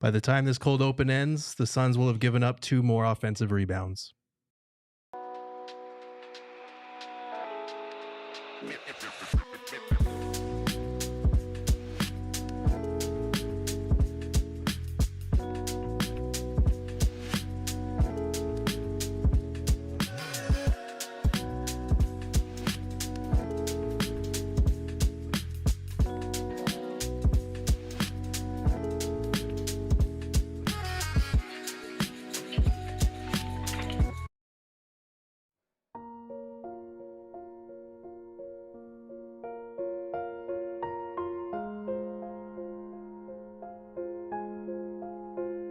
By the time this cold open ends, the Suns will have given up 2 more offensive rebounds.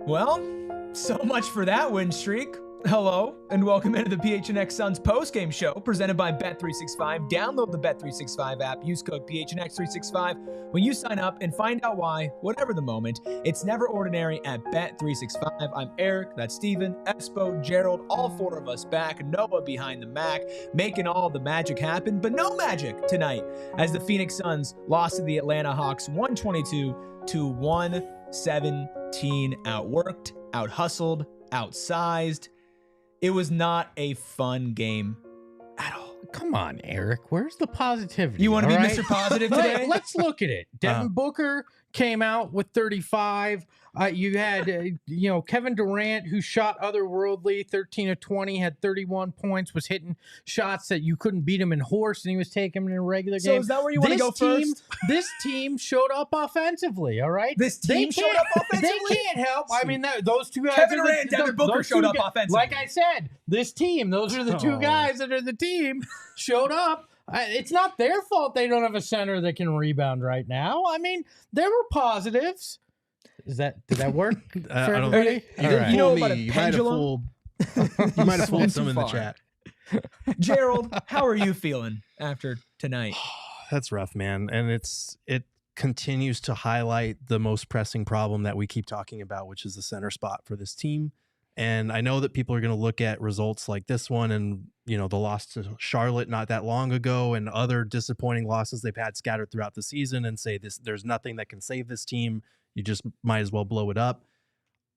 Well, so much for that win streak. Hello, and welcome into the PHNX Suns postgame show presented by Bet365. Download the Bet365 app. Use code PHNX365 when you sign up and find out why, whatever the moment, it's never ordinary at Bet365. I'm Eric, that's Steven, Espo, Gerald, all 4 of us back. Noah behind the Mac, making all the magic happen, but no magic tonight as the Phoenix Suns lost to the Atlanta Hawks 122 to 117. Outworked, out-hustled, outsized. It was not a fun game at all. Come on, Eric. Where's the positivity? You want to be Mr. Positive today? Let's look at it. Devin Booker came out with 35. You had, Kevin Durant, who shot otherworldly, 13 of 20, had 31 points, was hitting shots that you couldn't beat him in horse, and he was taking them in a regular game. So is that where you want to go first? This team showed up offensively, all right? This team showed up offensively? They can't help. I mean, those two guys. Kevin Durant and Devin Booker showed up offensively. Like I said, this team, those are the two guys that are the team, showed up. It's not their fault they don't have a center that can rebound right now. I mean, there were positives. Did that work for everybody? You know about a pendulum? You might have fooled some in the chat. Gerald, how are you feeling after tonight? That's rough, man. And it continues to highlight the most pressing problem that we keep talking about, which is the center spot for this team. And I know that people are going to look at results like this one and, the loss to Charlotte not that long ago and other disappointing losses they've had scattered throughout the season and say there's nothing that can save this team. You just might as well blow it up.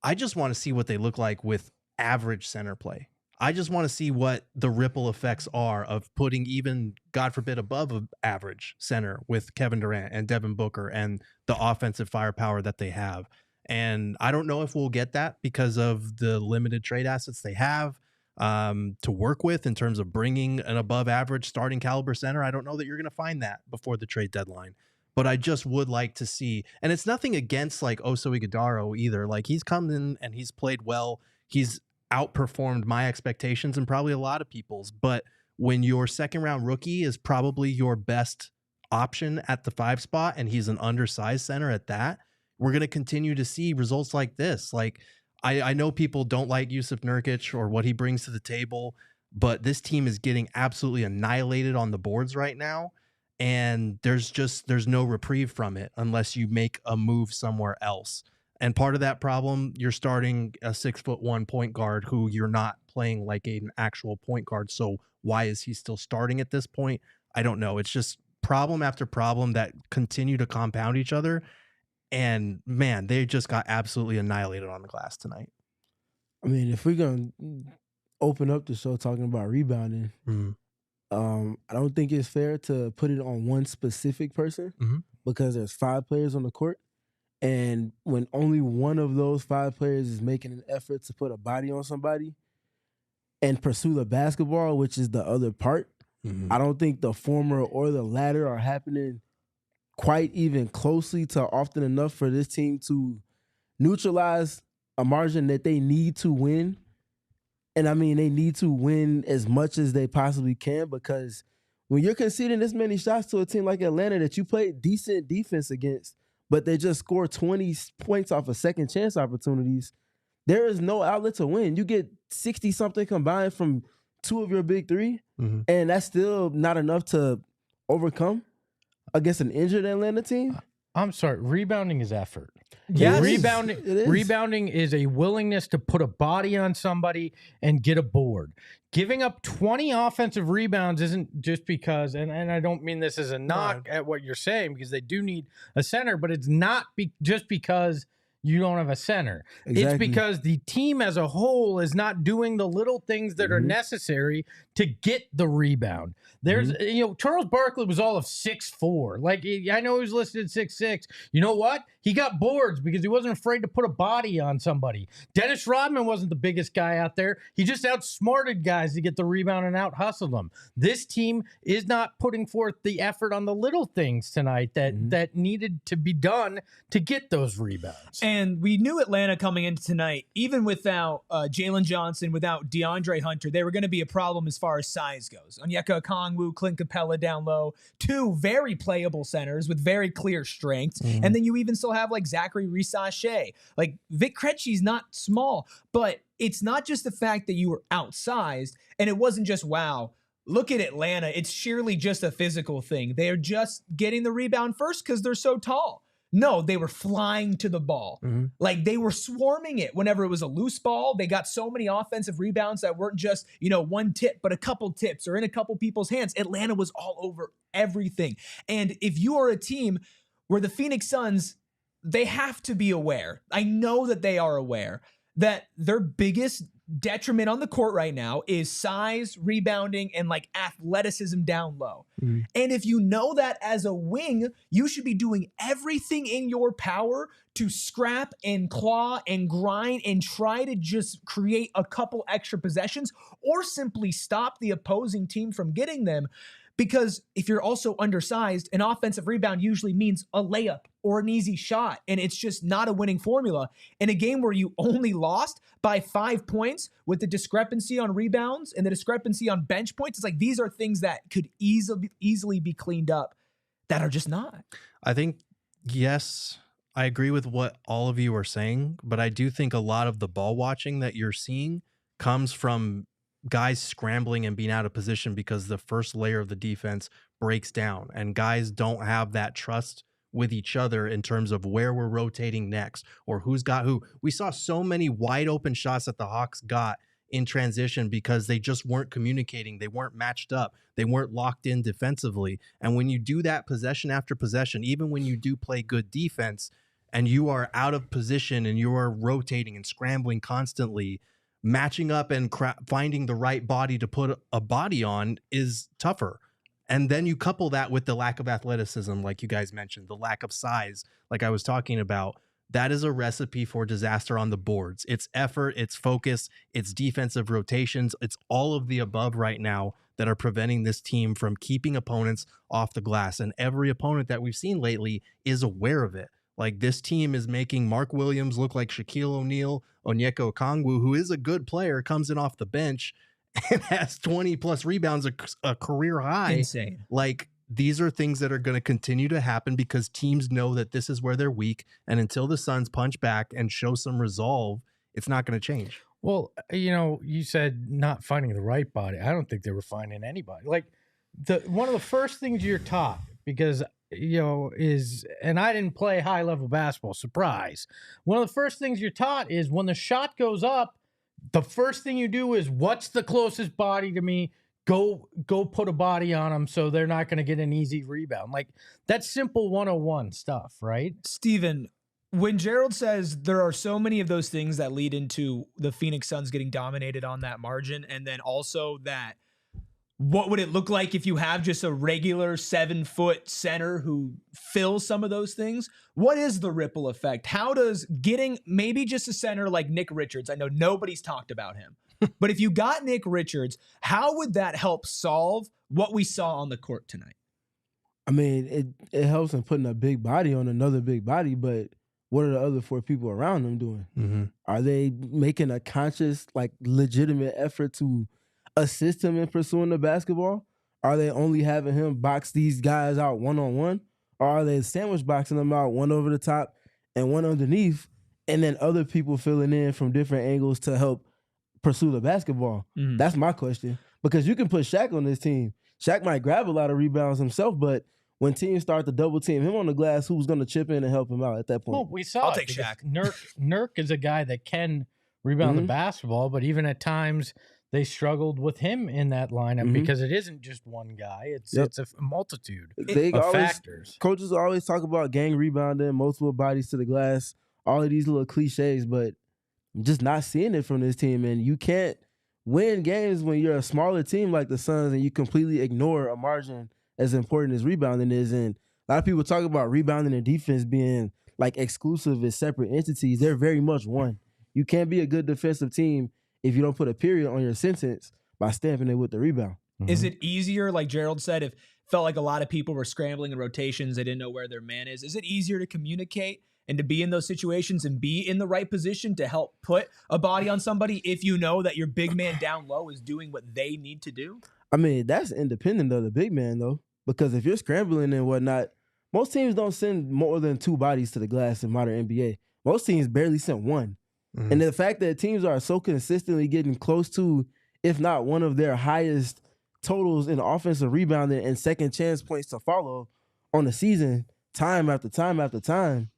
I just want to see what they look like with average center play. I just want to see what the ripple effects are of putting even, God forbid, above an average center with Kevin Durant and Devin Booker and the offensive firepower that they have. And I don't know if we'll get that because of the limited trade assets they have to work with in terms of bringing an above average starting caliber center. I don't know that you're going to find that before the trade deadline. But I just would like to see, and it's nothing against like Oso Ighodaro either. Like he's come in and he's played well. He's outperformed my expectations and probably a lot of people's. But when your second round rookie is probably your best option at the 5 spot and he's an undersized center at that, we're going to continue to see results like this. Like I know people don't like Jusuf Nurkic or what he brings to the table, but this team is getting absolutely annihilated on the boards right now. And there's no reprieve from it unless you make a move somewhere else. And part of that problem, you're starting a 6'1" point guard who you're not playing like an actual point guard. So why is he still starting at this point? I don't know. It's just problem after problem that continue to compound each other. And man, they just got absolutely annihilated on the glass tonight. I mean, if we're going to open up the show talking about rebounding, I don't think it's fair to put it on one specific person because there's 5 players on the court. And when only one of those 5 players is making an effort to put a body on somebody and pursue the basketball, which is the other part, I don't think the former or the latter are happening quite even closely to often enough for this team to neutralize a margin that they need to win. And I mean, they need to win as much as they possibly can because when you're conceding this many shots to a team like Atlanta that you played decent defense against, but they just score 20 points off of second chance opportunities, there is no outlet to win. You get 60-something combined from 2 of your big 3, and that's still not enough to overcome against an injured Atlanta team. I'm sorry. Rebounding is effort. Yes, Rebounding is a willingness to put a body on somebody and get a board. Giving up 20 offensive rebounds isn't just because, and I don't mean this as a knock at what you're saying because they do need a center, but it's not just because you don't have a center. Exactly. It's because the team as a whole is not doing the little things that are necessary to get the rebound. There's, Charles Barkley was all of 6'4". Like, I know he was listed at 6'6". You know what? He got boards because he wasn't afraid to put a body on somebody. Dennis Rodman wasn't the biggest guy out there. He just outsmarted guys to get the rebound and out-hustled them. This team is not putting forth the effort on the little things tonight that needed to be done to get those rebounds. And we knew Atlanta coming into tonight, even without Jalen Johnson, without DeAndre Hunter, they were going to be a problem as far as size goes. Onyeka Okongwu, Clint Capella down low, two very playable centers with very clear strengths. And then you even still have like Zachary Rissache. Like Vic Krejci's not small, but it's not just the fact that you were outsized, and it wasn't just, wow, look at Atlanta. It's sheerly just a physical thing. They're just getting the rebound first because they're so tall. No, they were flying to the ball. Like they were swarming it whenever it was a loose ball. They got so many offensive rebounds that weren't just, one tip, but a couple tips or in a couple people's hands. Atlanta was all over everything. And if you are a team where the Phoenix Suns, they have to be aware. I know that they are aware that their biggest detriment on the court right now is size, rebounding, and like athleticism down low. And if you know that as a wing, you should be doing everything in your power to scrap and claw and grind and try to just create a couple extra possessions or simply stop the opposing team from getting them. Because if you're also undersized, an offensive rebound usually means a layup or an easy shot, and it's just not a winning formula. In a game where you only lost by 5 points with the discrepancy on rebounds and the discrepancy on bench points, it's like these are things that could easily be cleaned up that are just not. I think, yes, I agree with what all of you are saying, but I do think a lot of the ball watching that you're seeing comes from guys scrambling and being out of position because the first layer of the defense breaks down and guys don't have that trust with each other in terms of where we're rotating next or who's got who. We saw so many wide open shots that the Hawks got in transition because they just weren't communicating. They weren't matched up. They weren't locked in defensively. And when you do that possession after possession, even when you do play good defense and you are out of position and you are rotating and scrambling constantly, matching up and finding the right body to put a body on is tougher. And then you couple that with the lack of athleticism, like you guys mentioned, the lack of size, like I was talking about. That is a recipe for disaster on the boards. It's effort, it's focus, it's defensive rotations. It's all of the above right now that are preventing this team from keeping opponents off the glass. And every opponent that we've seen lately is aware of it. Like this team is making Mark Williams look like Shaquille O'Neal. Onyeka Okongwu, who is a good player, comes in off the bench and has 20 plus rebounds, a career high. Insane. Like these are things that are going to continue to happen because teams know that this is where they're weak. And until the Suns punch back and show some resolve, it's not going to change. Well, you said not finding the right body. I don't think they were finding anybody. Like one of the first things you're taught, because and I didn't play high level basketball, surprise. One of the first things you're taught is when the shot goes up, the first thing you do is what's the closest body to me? Go put a body on them so they're not going to get an easy rebound. Like that's simple 101 stuff, right? Steven, when Gerald says there are so many of those things that lead into the Phoenix Suns getting dominated on that margin, and then also that what would it look like if you have just a regular 7-foot center who fills some of those things? What is the ripple effect? How does getting maybe just a center like Nick Richards, I know nobody's talked about him, but if you got Nick Richards, how would that help solve what we saw on the court tonight? I mean, it helps in putting a big body on another big body, but what are the other 4 people around them doing? Are they making a conscious, like legitimate effort to assist him in pursuing the basketball? Are they only having him box these guys out one-on-one? Or are they sandwich boxing them out, one over the top and one underneath, and then other people filling in from different angles to help pursue the basketball? That's my question. Because you can put Shaq on this team. Shaq might grab a lot of rebounds himself, but when teams start to double team him on the glass, who's going to chip in and help him out at that point? Well, we saw I'll take Shaq. Nurk is a guy that can rebound the basketball, but even at times they struggled with him in that lineup because it isn't just one guy. It's a multitude of factors. Coaches always talk about gang rebounding, multiple bodies to the glass, all of these little cliches, but I'm just not seeing it from this team. And you can't win games when you're a smaller team like the Suns and you completely ignore a margin as important as rebounding is. And a lot of people talk about rebounding and defense being like exclusive as separate entities. They're very much one. You can't be a good defensive team if you don't put a period on your sentence by stamping it with the rebound. Is it easier, like Gerald said, if felt like a lot of people were scrambling in rotations, they didn't know where their man is? Is it easier to communicate and to be in those situations and be in the right position to help put a body on somebody if you know that your big man down low is doing what they need to do? I mean, that's independent of the big man, though, because if you're scrambling and whatnot, most teams don't send more than 2 bodies to the glass in modern NBA. Most teams barely send 1. And the fact that teams are so consistently getting close to, if not one of their highest totals in offensive rebounding and second chance points to follow on the season, time after time after time.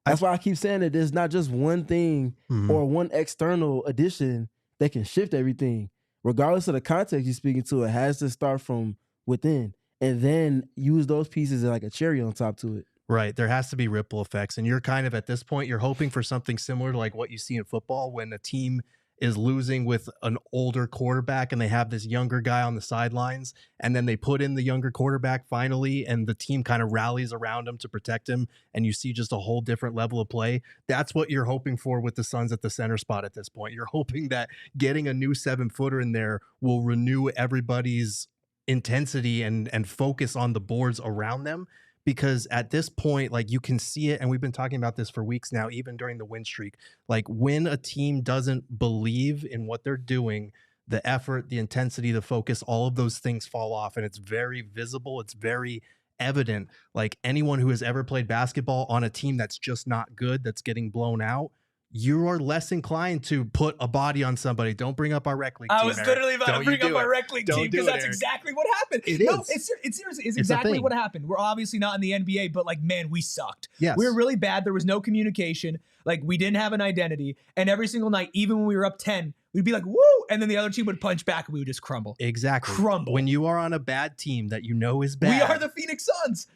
That's why I keep saying that there's not just one thing or one external addition that can shift everything. Regardless of the context you're speaking to, it has to start from within and then use those pieces as like a cherry on top to it. Right. There has to be ripple effects. And you're kind of at this point, you're hoping for something similar to like what you see in football when a team is losing with an older quarterback and they have this younger guy on the sidelines, and then they put in the younger quarterback finally, and the team kind of rallies around him to protect him, and you see just a whole different level of play. That's what you're hoping for with the Suns at the center spot at this point. You're hoping that getting a new 7-footer in there will renew everybody's intensity and focus on the boards around them. Because at this point, like, you can see it, and we've been talking about this for weeks now, even during the win streak. Like, when a team doesn't believe in what they're doing, the effort, the intensity, the focus, all of those things fall off, and it's very visible. It's very evident. Like, anyone who has ever played basketball on a team that's just not good, that's getting blown out, you are less inclined to put a body on somebody. Don't bring up our rec league team. I was literally about to bring up our rec league team because that's exactly what happened. It's seriously, it's exactly what happened. We're obviously not in the NBA, but like, man, we sucked. Yes. We were really bad. There was no communication. Like, we didn't have an identity. And every single night, even when we were up 10, we'd be like, woo! And then the other team would punch back and we would just crumble. Exactly. Crumble. When you are on a bad team that you know is bad. We are the Phoenix Suns.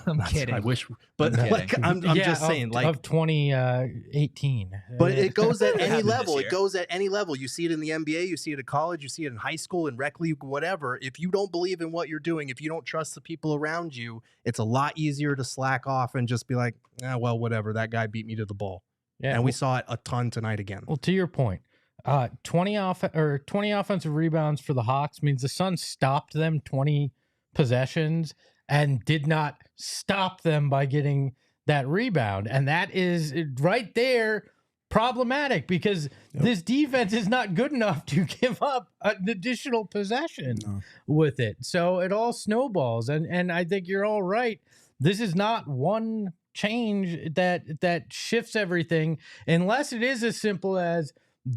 I'm kidding. I wish, but I'm just saying, like, of 2018. But it goes at any level. It goes at any level. You see it in the NBA, you see it at college, you see it in high school, in rec league, whatever. If you don't believe in what you're doing, if you don't trust the people around you, it's a lot easier to slack off and just be like, well, whatever. That guy beat me to the ball. Yeah, and we saw it a ton tonight again. Well, to your point, 20 offensive rebounds for the Hawks means the Suns stopped them 20 possessions and did not stop them by getting that rebound. And that is right there problematic because this defense is not good enough to give up an additional possession with it. So it all snowballs. And I think you're all right. This is not one change that shifts everything, unless it is as simple as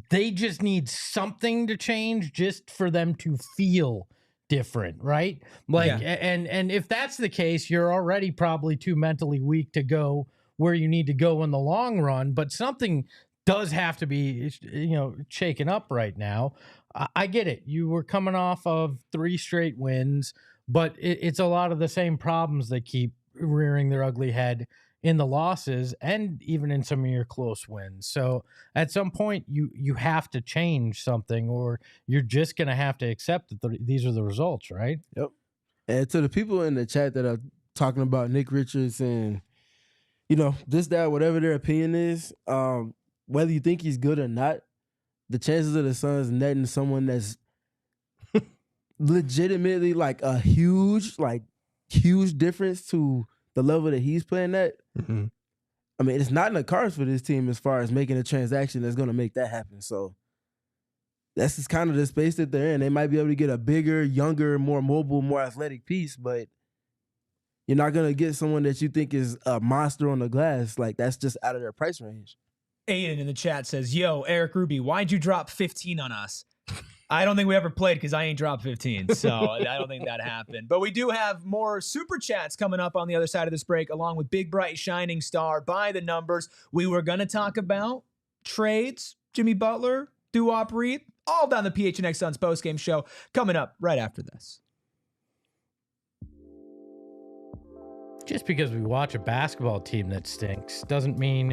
they just need something to change just for them to feel different, right? Like, and if that's the case, you're already probably too mentally weak to go where you need to go in the long run. But something does have to be, shaken up right now. I get it. You were coming off of 3 straight wins, but it's a lot of the same problems that keep rearing their ugly head in the losses and even in some of your close wins. So at some point you have to change something, or you're just going to have to accept that these are the results, right? Yep. And to the people in the chat that are talking about Nick Richards and, this, that, whatever their opinion is, whether you think he's good or not, the chances of the Suns netting someone that's legitimately like a huge difference to the level that he's playing at, I mean, it's not in the cards for this team as far as making a transaction that's going to make that happen. So that's just kind of the space that they're in. They might be able to get a bigger, younger, more mobile, more athletic piece, but you're not going to get someone that you think is a monster on the glass. Like, that's just out of their price range. Aiden in the chat says, yo, Eric Ruby, why'd you drop 15 on us? I don't think we ever played because I ain't dropped 15, so I don't think that happened. But we do have more super chats coming up on the other side of this break, along with Big Bright Shining Star by the numbers. We were going to talk about trades, Jimmy Butler, Doo-Wop Reed, all down the PHNX Suns postgame show, coming up right after this. Just because we watch a basketball team that stinks doesn't mean,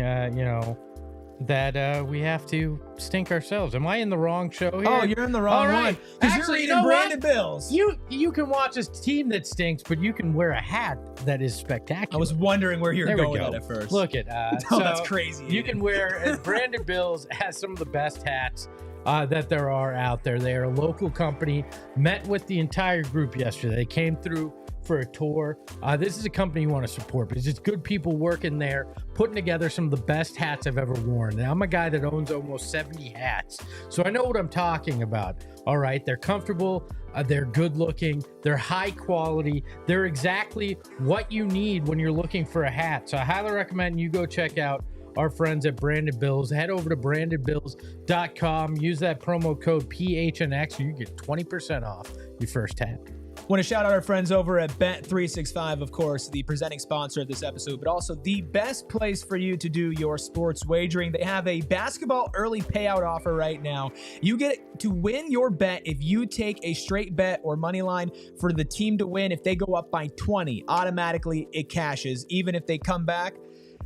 that we have to stink ourselves. Am I in the wrong show here? Oh, you're in the wrong one. Because you're reading Brandon Bills. You can watch a team that stinks, but you can wear a hat that is spectacular. I was wondering where you were going with that at first. Look at that's crazy. You can wear Brandon Bills has some of the best hats that there are out there. They are a local company. Met with the entire group yesterday. They came through for a tour. This is a company you want to support because it's good people working there, putting together some of the best hats I've ever worn. And I'm a guy that owns almost 70 hats, so I know what I'm talking about. All right, they're comfortable, they're good looking, they're high quality, they're exactly what you need when you're looking for a hat. So I highly recommend you go check out our friends at Brandon Bills. Head over to brandonbills.com, use that promo code PHNX, and you get 20% off your first hat. Want to shout out our friends over at Bet365, of course, the presenting sponsor of this episode, but also the best place for you to do your sports wagering. They have a basketball early payout offer right now. You get to win your bet if you take a straight bet or money line for the team to win. If they go up by 20, automatically it cashes. Even if they come back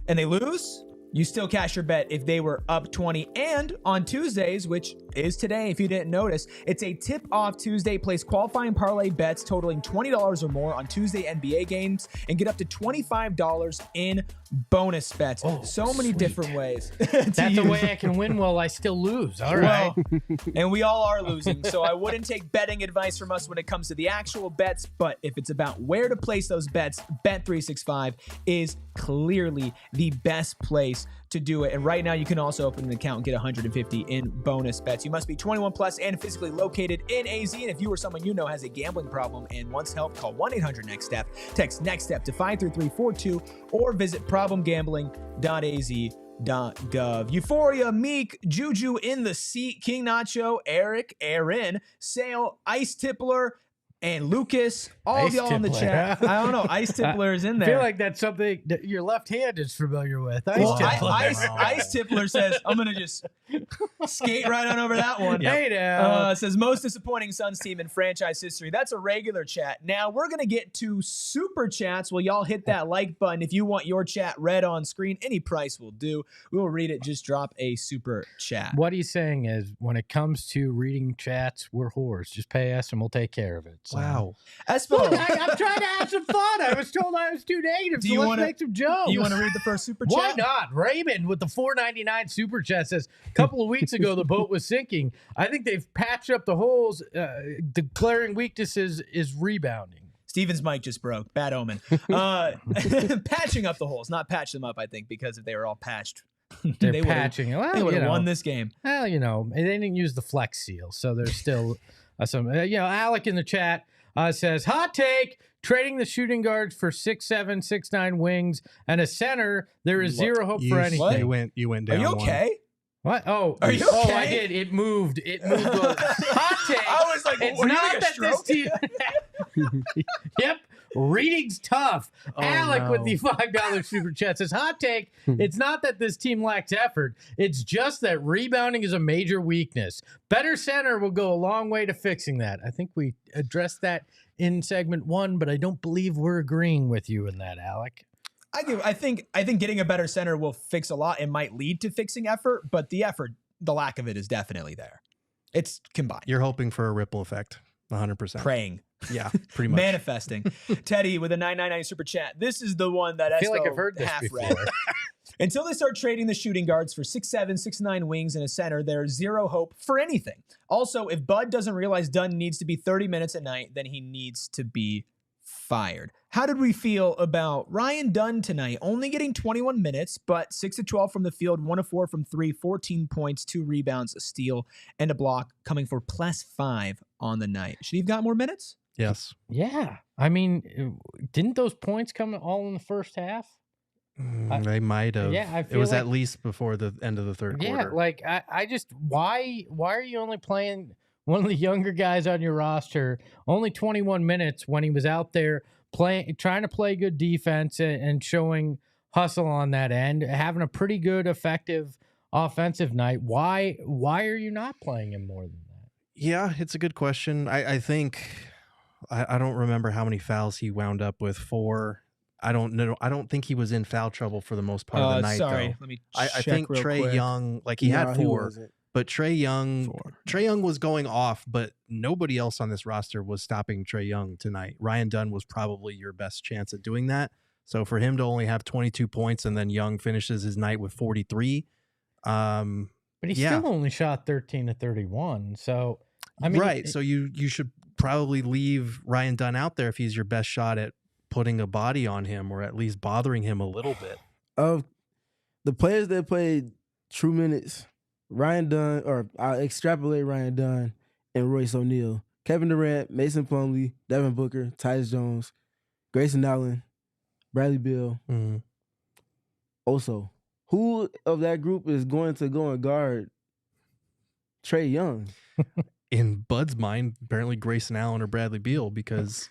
and they lose, you still cash your bet if they were up 20. And on Tuesdays, which is today, if you didn't notice, it's a tip-off Tuesday. Place qualifying parlay bets totaling $20 or more on Tuesday NBA games and get up to $25 in bonus bets. Oh, so many different ways. That's a way I can win while I still lose. All right. Well, and we all are losing, so I wouldn't take betting advice from us when it comes to the actual bets, but if it's about where to place those bets, Bet365 is clearly the best place to do it. And right now you can also open an account and get 150 in bonus bets. You must be 21 plus and physically located in AZ. And if you or someone you know has a gambling problem and wants help, call 1-800-NEXT-STEP. Text NEXT STEP to 53342 or visit problemgambling.az.gov. Euphoria, Meek, Juju in the seat, King Nacho, Eric, Aaron, Sale, Ice Tippler, and Lucas, all of y'all in the chat. I don't know. Ice Tippler is in there. I feel like that's something that your left hand is familiar with. Ice Tippler says, I'm going to just skate right on over that one. Yep. Hey, now. Says, most disappointing Suns team in franchise history. That's a regular chat. Now, we're going to get to super chats. Well, y'all hit that like button. If you want your chat read on screen, any price will do. We will read it. Just drop a super chat. What he's saying is, when it comes to reading chats, we're whores. Just pay us and we'll take care of it. So. Wow. Espo. Look, I'm trying to have some fun. I was told I was too negative, so let's make some jokes. You want to read the first super chat? Why not? Raymond with the $4.99 super chat says, a couple of weeks ago, the boat was sinking. I think they've patched up the holes. Declaring weaknesses is rebounding. Steven's mic just broke. Bad omen. Patching up the holes, not patch them up, I think, because if they were all patched, they're patching. They would have won this game. Well, they didn't use the Flex Seal, so there's still some. Alec in the chat says, hot take, trading the shooting guards for 6'7", 6'9" wings and a center. There is zero hope for anything. What? You went down. Are you okay? What? Oh, are you okay? Oh, I did. It moved. Hot take. I was like, it's not that this team. Yep. Reading's tough. Oh, Alec with the $5 super chat says, hot take, it's not that this team lacks effort. It's just that rebounding is a major weakness. Better center will go a long way to fixing that. I think we addressed that in segment 1, but I don't believe we're agreeing with you in that, Alec. I think getting a better center will fix a lot. It might lead to fixing effort, but the lack of it is definitely there. It's combined. You're hoping for a ripple effect. 100%. Praying. Yeah, pretty much. Manifesting. Teddy with a $9.99 super chat. This is the one that I feel like I've heard this before. Until they start trading the shooting guards for 6'7", 6'9" wings and a center, there's zero hope for anything. Also, if Bud doesn't realize Dunn needs to be 30 minutes a night, then he needs to be fired. How did we feel about Ryan Dunn tonight? Only getting 21 minutes, but 6 of 12 from the field, 1 of 4 from 3, 14 points, 2 rebounds, a steal, and a block, coming for +5 on the night. Should he have got more minutes? Yes. Yeah. I mean, didn't those points come all in the first half? They might have. Yeah, I feel it was like, at least before the end of the third quarter. Yeah, like I just why are you only playing one of the younger guys on your roster only 21 minutes when he was out there trying to play good defense and showing hustle on that end, having a pretty good effective offensive night? Why are you not playing him more than that? Yeah, it's a good question. I think I don't remember how many fouls he wound up with, 4 I don't know. I don't think he was in foul trouble for the most part of the night. Sorry, though. let me I check think real Trae quick. Young, like he had 4, wasn't. but Trae Young was going off, but nobody else on this roster was stopping Trae Young tonight. Ryan Dunn was probably your best chance at doing that. So for him to only have 22 points and then Young finishes his night with 43. But he still only shot 13 to 31. So I mean, right. So you should probably leave Ryan Dunn out there if he's your best shot at putting a body on him or at least bothering him a little bit. Of the players that played true minutes, Ryan Dunn, or I'll extrapolate Ryan Dunn and Royce O'Neal, Kevin Durant, Mason Plumlee, Devin Booker, Tyus Jones, Grayson Allen, Bradley Beal. Also, who of that group is going to go and guard Trae Young? In Bud's mind, apparently Grayson Allen or Bradley Beal, because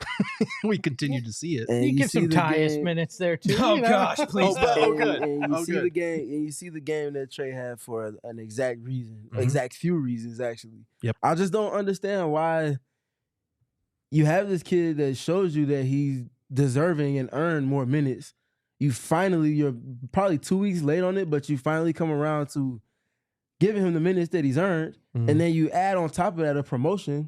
we continue to see it. And you give some Tyus minutes there too. Oh gosh, please! Good. And you see the game, and you see the game that Trae had for an exact reason, exact few reasons actually. Yep. I just don't understand why you have this kid that shows you that he's deserving and earned more minutes. You're probably 2 weeks late on it, but you finally come around to giving him the minutes that he's earned, and then you add on top of that a promotion,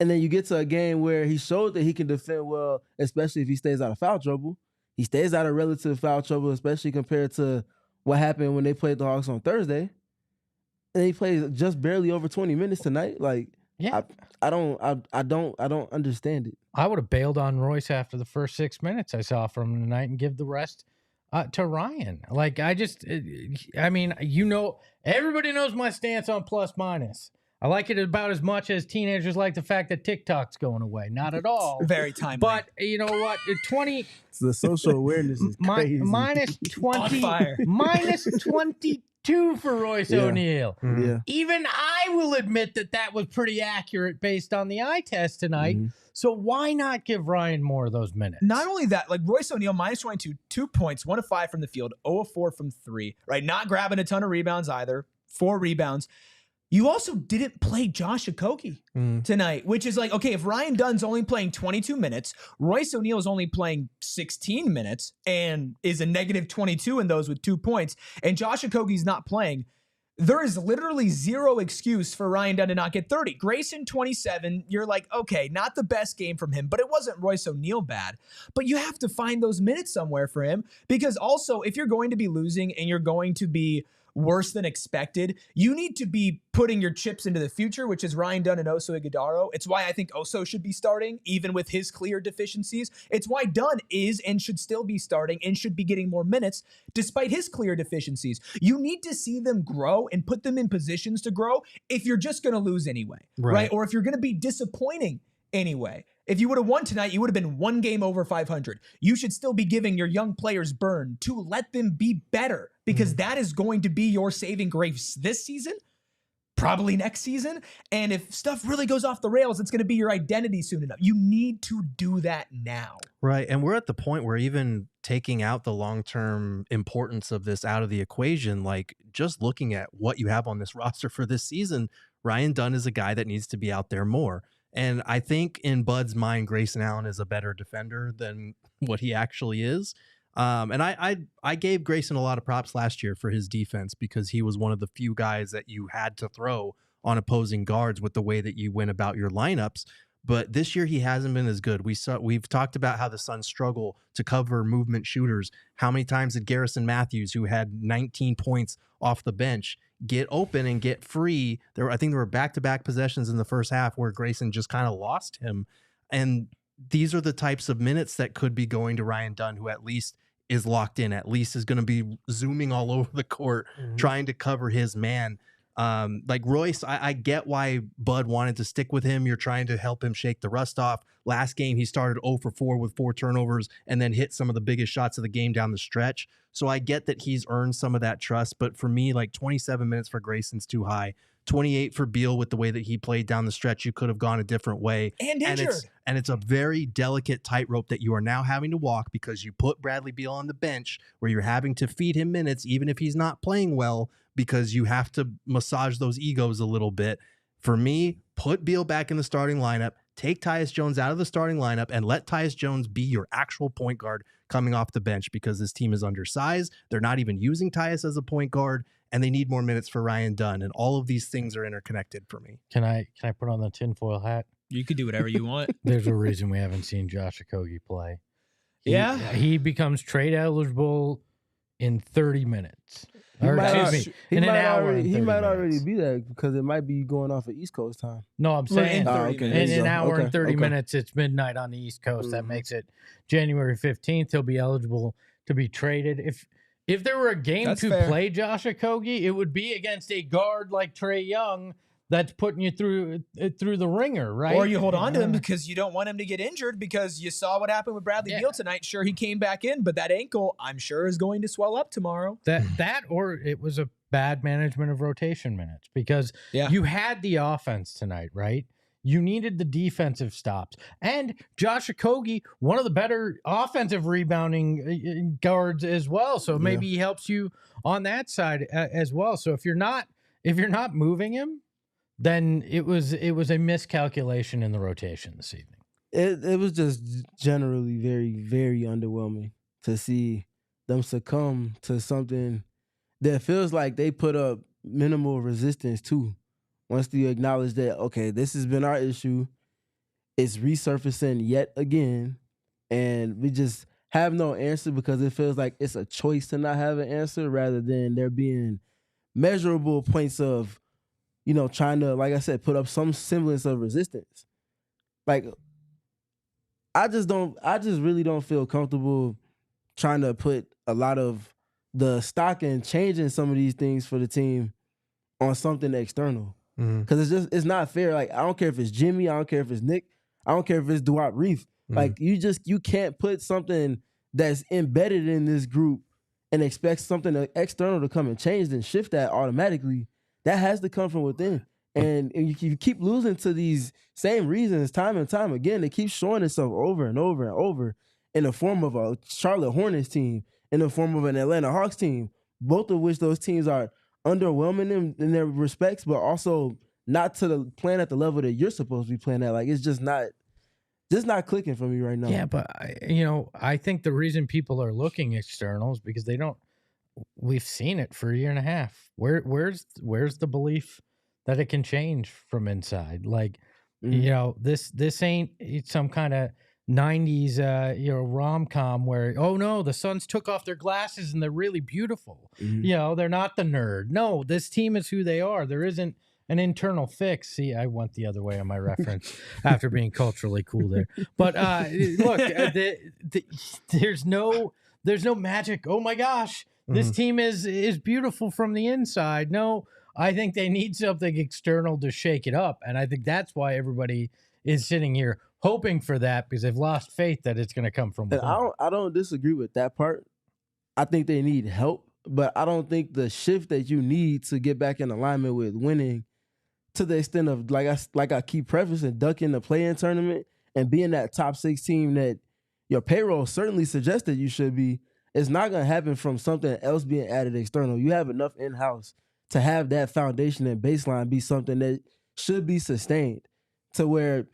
and then you get to a game where he showed that he can defend well, especially if he stays out of foul trouble. He stays out of relative foul trouble, especially compared to what happened when they played the Hawks on Thursday. And he plays just barely over 20 minutes tonight. Like, yeah, I don't understand it. I would have bailed on Royce after the first 6 minutes I saw from him tonight and give the rest to Ryan. Like, I mean, everybody knows my stance on plus minus. I like it about as much as teenagers like the fact that TikTok's going away. Not at all. Very timely. But you know what? 20. The social awareness is crazy. Minus 20. On fire. Minus 22 for Royce O'Neal. Yeah. Even I will admit that was pretty accurate based on the eye test tonight. So why not give Ryan more of those minutes? Not only that, like Royce O'Neal, minus 22, 2 points, 1 of 5 from the field, 0 of 4 from 3, right? Not grabbing a ton of rebounds either, 4 rebounds. You also didn't play Josh Okogie tonight, which is like, okay, if Ryan Dunn's only playing 22 minutes, Royce O'Neal is only playing 16 minutes and is a negative 22 in those with 2 points, and Josh Okogie's not playing, there is literally zero excuse for Ryan Dunn to not get 30. Grayson, 27, you're like, okay, not the best game from him, but it wasn't Royce O'Neal bad. But you have to find those minutes somewhere for him, because also if you're going to be losing and you're going to be worse than expected, you need to be putting your chips into the future, which is Ryan Dunn and Oso Ighodaro. It's why I think Oso should be starting, even with his clear deficiencies. It's why Dunn is and should still be starting and should be getting more minutes, despite his clear deficiencies. You need to see them grow and put them in positions to grow if you're just going to lose anyway, right? Or if you're going to be disappointing anyway. If you would have won tonight, you would have been 1 game over 500. You should still be giving your young players burn to let them be better, because that is going to be your saving grace this season, probably next season. And if stuff really goes off the rails, it's going to be your identity soon enough. You need to do that now. Right. And we're at the point where even taking out the long-term importance of this out of the equation, like just looking at what you have on this roster for this season, Ryan Dunn is a guy that needs to be out there more. And I think in Bud's mind, Grayson Allen is a better defender than what he actually is. And I gave Grayson a lot of props last year for his defense, because he was one of the few guys that you had to throw on opposing guards with the way that you went about your lineups. But this year he hasn't been as good. We've talked about how the Suns struggle to cover movement shooters. How many times did Garrison Matthews, who had 19 points off the bench, get open and get free? I think there were back-to-back possessions in the first half where Grayson just kind of lost him. And these are the types of minutes that could be going to Ryan Dunn, who at least is locked in, at least is going to be zooming all over the court, trying to cover his man. Like Royce, I get why Bud wanted to stick with him. You're trying to help him shake the rust off. Last game, he started 0 for 4 with 4 turnovers and then hit some of the biggest shots of the game down the stretch. So I get that he's earned some of that trust. But for me, like 27 minutes for Grayson's too high. 28 for Beal with the way that he played down the stretch. You could have gone a different way. And injured. And it's a very delicate tightrope that you are now having to walk, because you put Bradley Beal on the bench where you're having to feed him minutes, even if he's not playing well, because you have to massage those egos a little bit. For me, put Beal back in the starting lineup, take Tyus Jones out of the starting lineup, and let Tyus Jones be your actual point guard coming off the bench because this team is undersized. They're not even using Tyus as a point guard, and they need more minutes for Ryan Dunn. And all of these things are interconnected for me. Can I put on the tinfoil hat? You could do whatever you want. There's a reason we haven't seen Josh Okogie play. He becomes trade eligible in 30 minutes. He might minutes. already be there because it might be going off at East Coast time. No, I'm saying in an hour and 30 minutes. It's midnight on the East Coast. That makes it January 15th. He'll be eligible to be traded. If there were a game play Josh Okogie, it would be against a guard like Trae Young that's putting you through the ringer, right? Or you hold on to him because you don't want him to get injured because you saw what happened with Bradley Beal tonight. Sure, he came back in, but that ankle, I'm sure, is going to swell up tomorrow. That or it was a bad management of rotation minutes because you had the offense tonight, right? You needed the defensive stops. And Josh Okogie, one of the better offensive rebounding guards as well. So maybe he helps you on that side as well. So if you're not moving him, then it was a miscalculation in the rotation this evening. It was just generally very, very underwhelming to see them succumb to something that feels like they put up minimal resistance to. Once you acknowledge that, okay, this has been our issue, it's resurfacing yet again, and we just have no answer because it feels like it's a choice to not have an answer rather than there being measurable points of, trying to, like I said, put up some semblance of resistance. Like, I just really don't feel comfortable trying to put a lot of the stock in changing some of these things for the team on something external. Because it's not fair. Like, I don't care if it's Jimmy, I don't care if it's Nick, I don't care if it's Duarte Reef. Like, you can't put something that's embedded in this group and expect something external to come and change and shift that automatically. That has to come from within. And you keep losing to these same reasons time and time again. It keeps showing itself over and over and over in the form of a Charlotte Hornets team, in the form of an Atlanta Hawks team, both of which those teams are underwhelming in their respects, but also not playing at the level that you're supposed to be playing at. Like, it's just not clicking for me right now. Yeah, but I think the reason people are looking external is because we've seen it for a year and a half. Where's the belief that it can change from inside? Like, this ain't some kind of 90s rom-com where, oh no, the Suns took off their glasses and they're really beautiful. They're not the nerd. No, this team is who they are. There isn't an internal fix. See, I went the other way on my reference after being culturally cool there. But look, there's no magic. Oh my gosh, this team is beautiful from the inside. No, I think they need something external to shake it up. And I think that's why everybody is sitting here hoping for that, because they've lost faith that it's going to come from within. I don't disagree with that part. I think they need help, but I don't think the shift that you need to get back in alignment with winning to the extent of, like I keep prefacing, ducking the play-in tournament and being that top 6 team that your payroll certainly suggests that you should be, it's not going to happen from something else being added external. You have enough in-house to have that foundation and baseline be something that should be sustained to where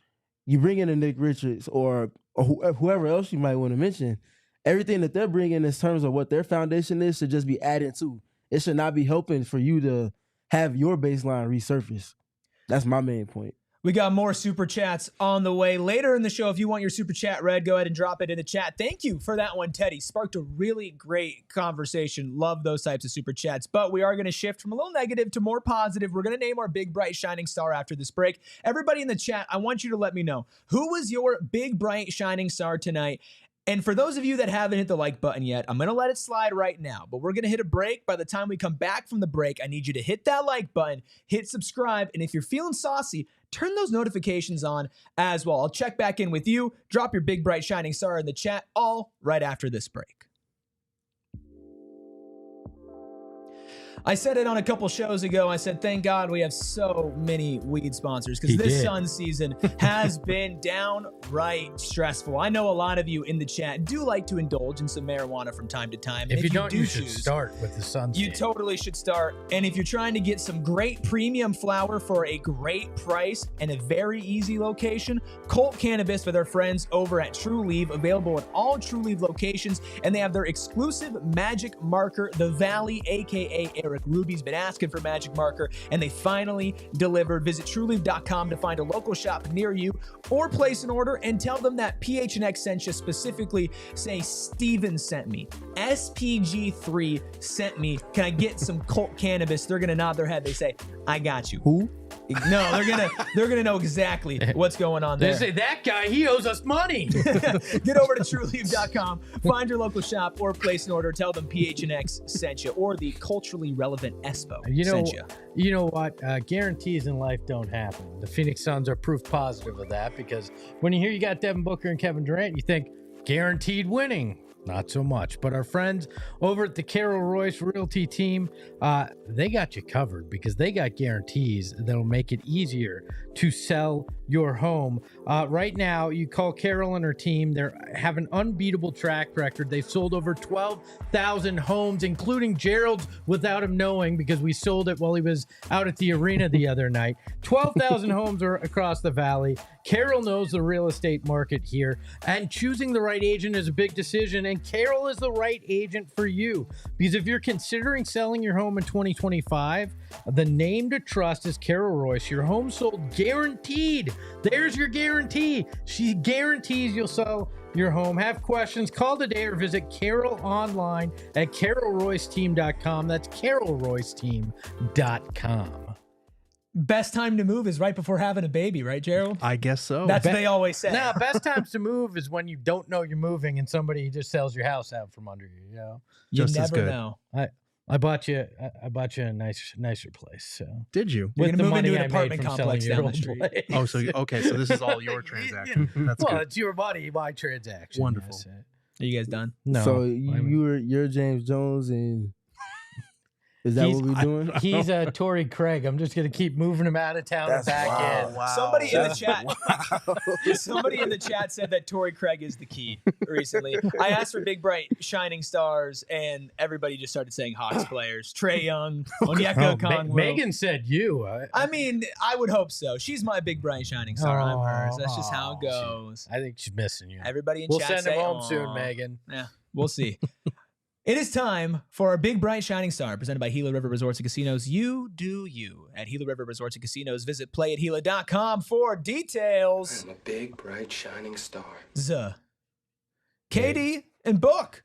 you bring in a Nick Richards or whoever else you might want to mention, everything that they're bringing in terms of what their foundation is should just be added to. It should not be helping for you to have your baseline resurface. That's my main point. We got more super chats on the way later in the show. If you want your super chat read, go ahead and drop it in the chat. Thank you for that one, Teddy. Sparked a really great conversation. Love those types of super chats. But we are going to shift from a little negative to more positive. We're going to name our big, bright, shining star after this break. Everybody in the chat, I want you to let me know, who was your big, bright, shining star tonight? And for those of you that haven't hit the like button yet, I'm going to let it slide right now, but we're going to hit a break. By the time we come back from the break, I need you to hit that like button, hit subscribe, and if you're feeling saucy, turn those notifications on as well. I'll check back in with you. Drop your big, bright, shining star in the chat, all right after this break. I said it on a couple shows ago. I said, thank God we have so many weed sponsors because this Suns season has been downright stressful. I know a lot of you in the chat do like to indulge in some marijuana from time to time. If you don't, you should start with the Suns. You totally should start. And if you're trying to get some great premium flower for a great price and a very easy location, Colt Cannabis with our friends over at True Leaf, available at all True Leaf locations, and they have their exclusive magic marker, the Valley, aka Eric Ruby's been asking for magic marker, and they finally delivered. Visit TrueLeaf.com to find a local shop near you, or place an order and tell them that PHNX sent you. Specifically, say Steven sent me, SPG3 sent me. Can I get some Colt Cannabis? They're gonna nod their head. They say, I got you. Who? No, they're gonna know exactly what's going on there. They say, that guy, he owes us money. Get over to TrueLeaf.com, find your local shop, or place an order. Tell them PHNX sent you, or the culturally relevant Espo sent you. You know what? Guarantees in life don't happen. The Phoenix Suns are proof positive of that, because when you hear you got Devin Booker and Kevin Durant, you think guaranteed winning. Not so much. But our friends over at the Carol Royce Realty team, they got you covered, because they got guarantees that'll make it easier to sell your home. Right now, you call Carol and her team. They have an unbeatable track record. They've sold over 12,000 homes, including Gerald's, without him knowing, because we sold it while he was out at the arena the other night. 12,000 homes are across the valley. Carol knows the real estate market here, and choosing the right agent is a big decision, and Carol is the right agent for you, because if you're considering selling your home in 2025, the name to trust is Carol Royce. Your home sold guaranteed. There's your guarantee. She guarantees you'll sell your home. Have questions, call today or visit Carol online at carolroyceteam.com. That's carolroyceteam.com. Best time to move is right before having a baby, right, Gerald? I guess so. That's what they always say. No, best times to move is when you don't know you're moving and somebody just sells your house out from under you. You know, you Just as never good. know. I bought you a nicer place. So Did you? You're with gonna the move money into an I made apartment from complex selling down your the old street. place. Oh, so okay, so this is all your transaction. That's Well, good. it's your money, my transaction. Wonderful. Yes. Are you guys done? No. So you're James Jones, and is that what we're doing? He's Torrey Craig. I'm just gonna keep moving him out of town and back in. Wow. Somebody in the chat. Somebody in the chat said that Torrey Craig is the key recently. I asked for big, bright, shining stars, and everybody just started saying Hawks players. Trae Young, Onyeka Okongwu. Megan said you. I mean, I would hope so. She's my big, bright, shining star. I'm hers. That's just how it goes. I think she's missing you. Everybody in We'll chat send him say, home "Aw." soon, Megan. Yeah, we'll see. It is time for our big, bright, shining star, presented by Gila River Resorts and Casinos. You do you at Gila River Resorts and Casinos. Visit playatgila.com for details. I'm a big, bright, shining star. Katie and Book.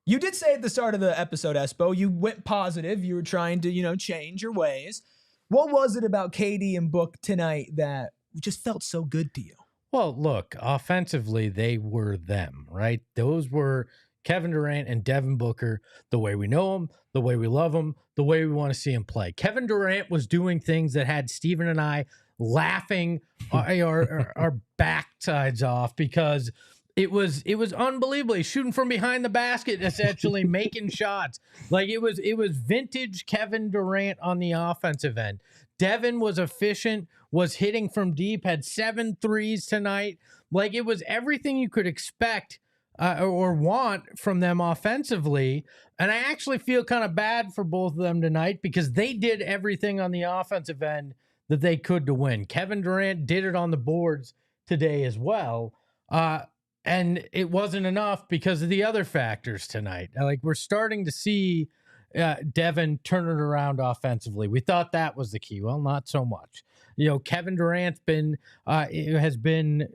You did say at the start of the episode, Espo, you went positive. You were trying to, change your ways. What was it about Katie and Book tonight that just felt so good to you? Well, look, offensively, they were them, right? Those were Kevin Durant and Devin Booker, the way we know them, the way we love them, the way we want to see them play. Kevin Durant was doing things that had Steven and I laughing our backsides off, because it was unbelievable. He's shooting from behind the basket, essentially making shots. Like it was vintage Kevin Durant on the offensive end. Devin was efficient, was hitting from deep, had 7 threes tonight. Like it was everything you could expect or want from them offensively. And I actually feel kind of bad for both of them tonight, because they did everything on the offensive end that they could to win. Kevin Durant did it on the boards today as well. And it wasn't enough because of the other factors tonight. Like we're starting to see Devin turn it around offensively. We thought that was the key. Well, not so much. Kevin Durant's has been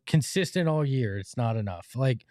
consistent all year. It's not enough. Like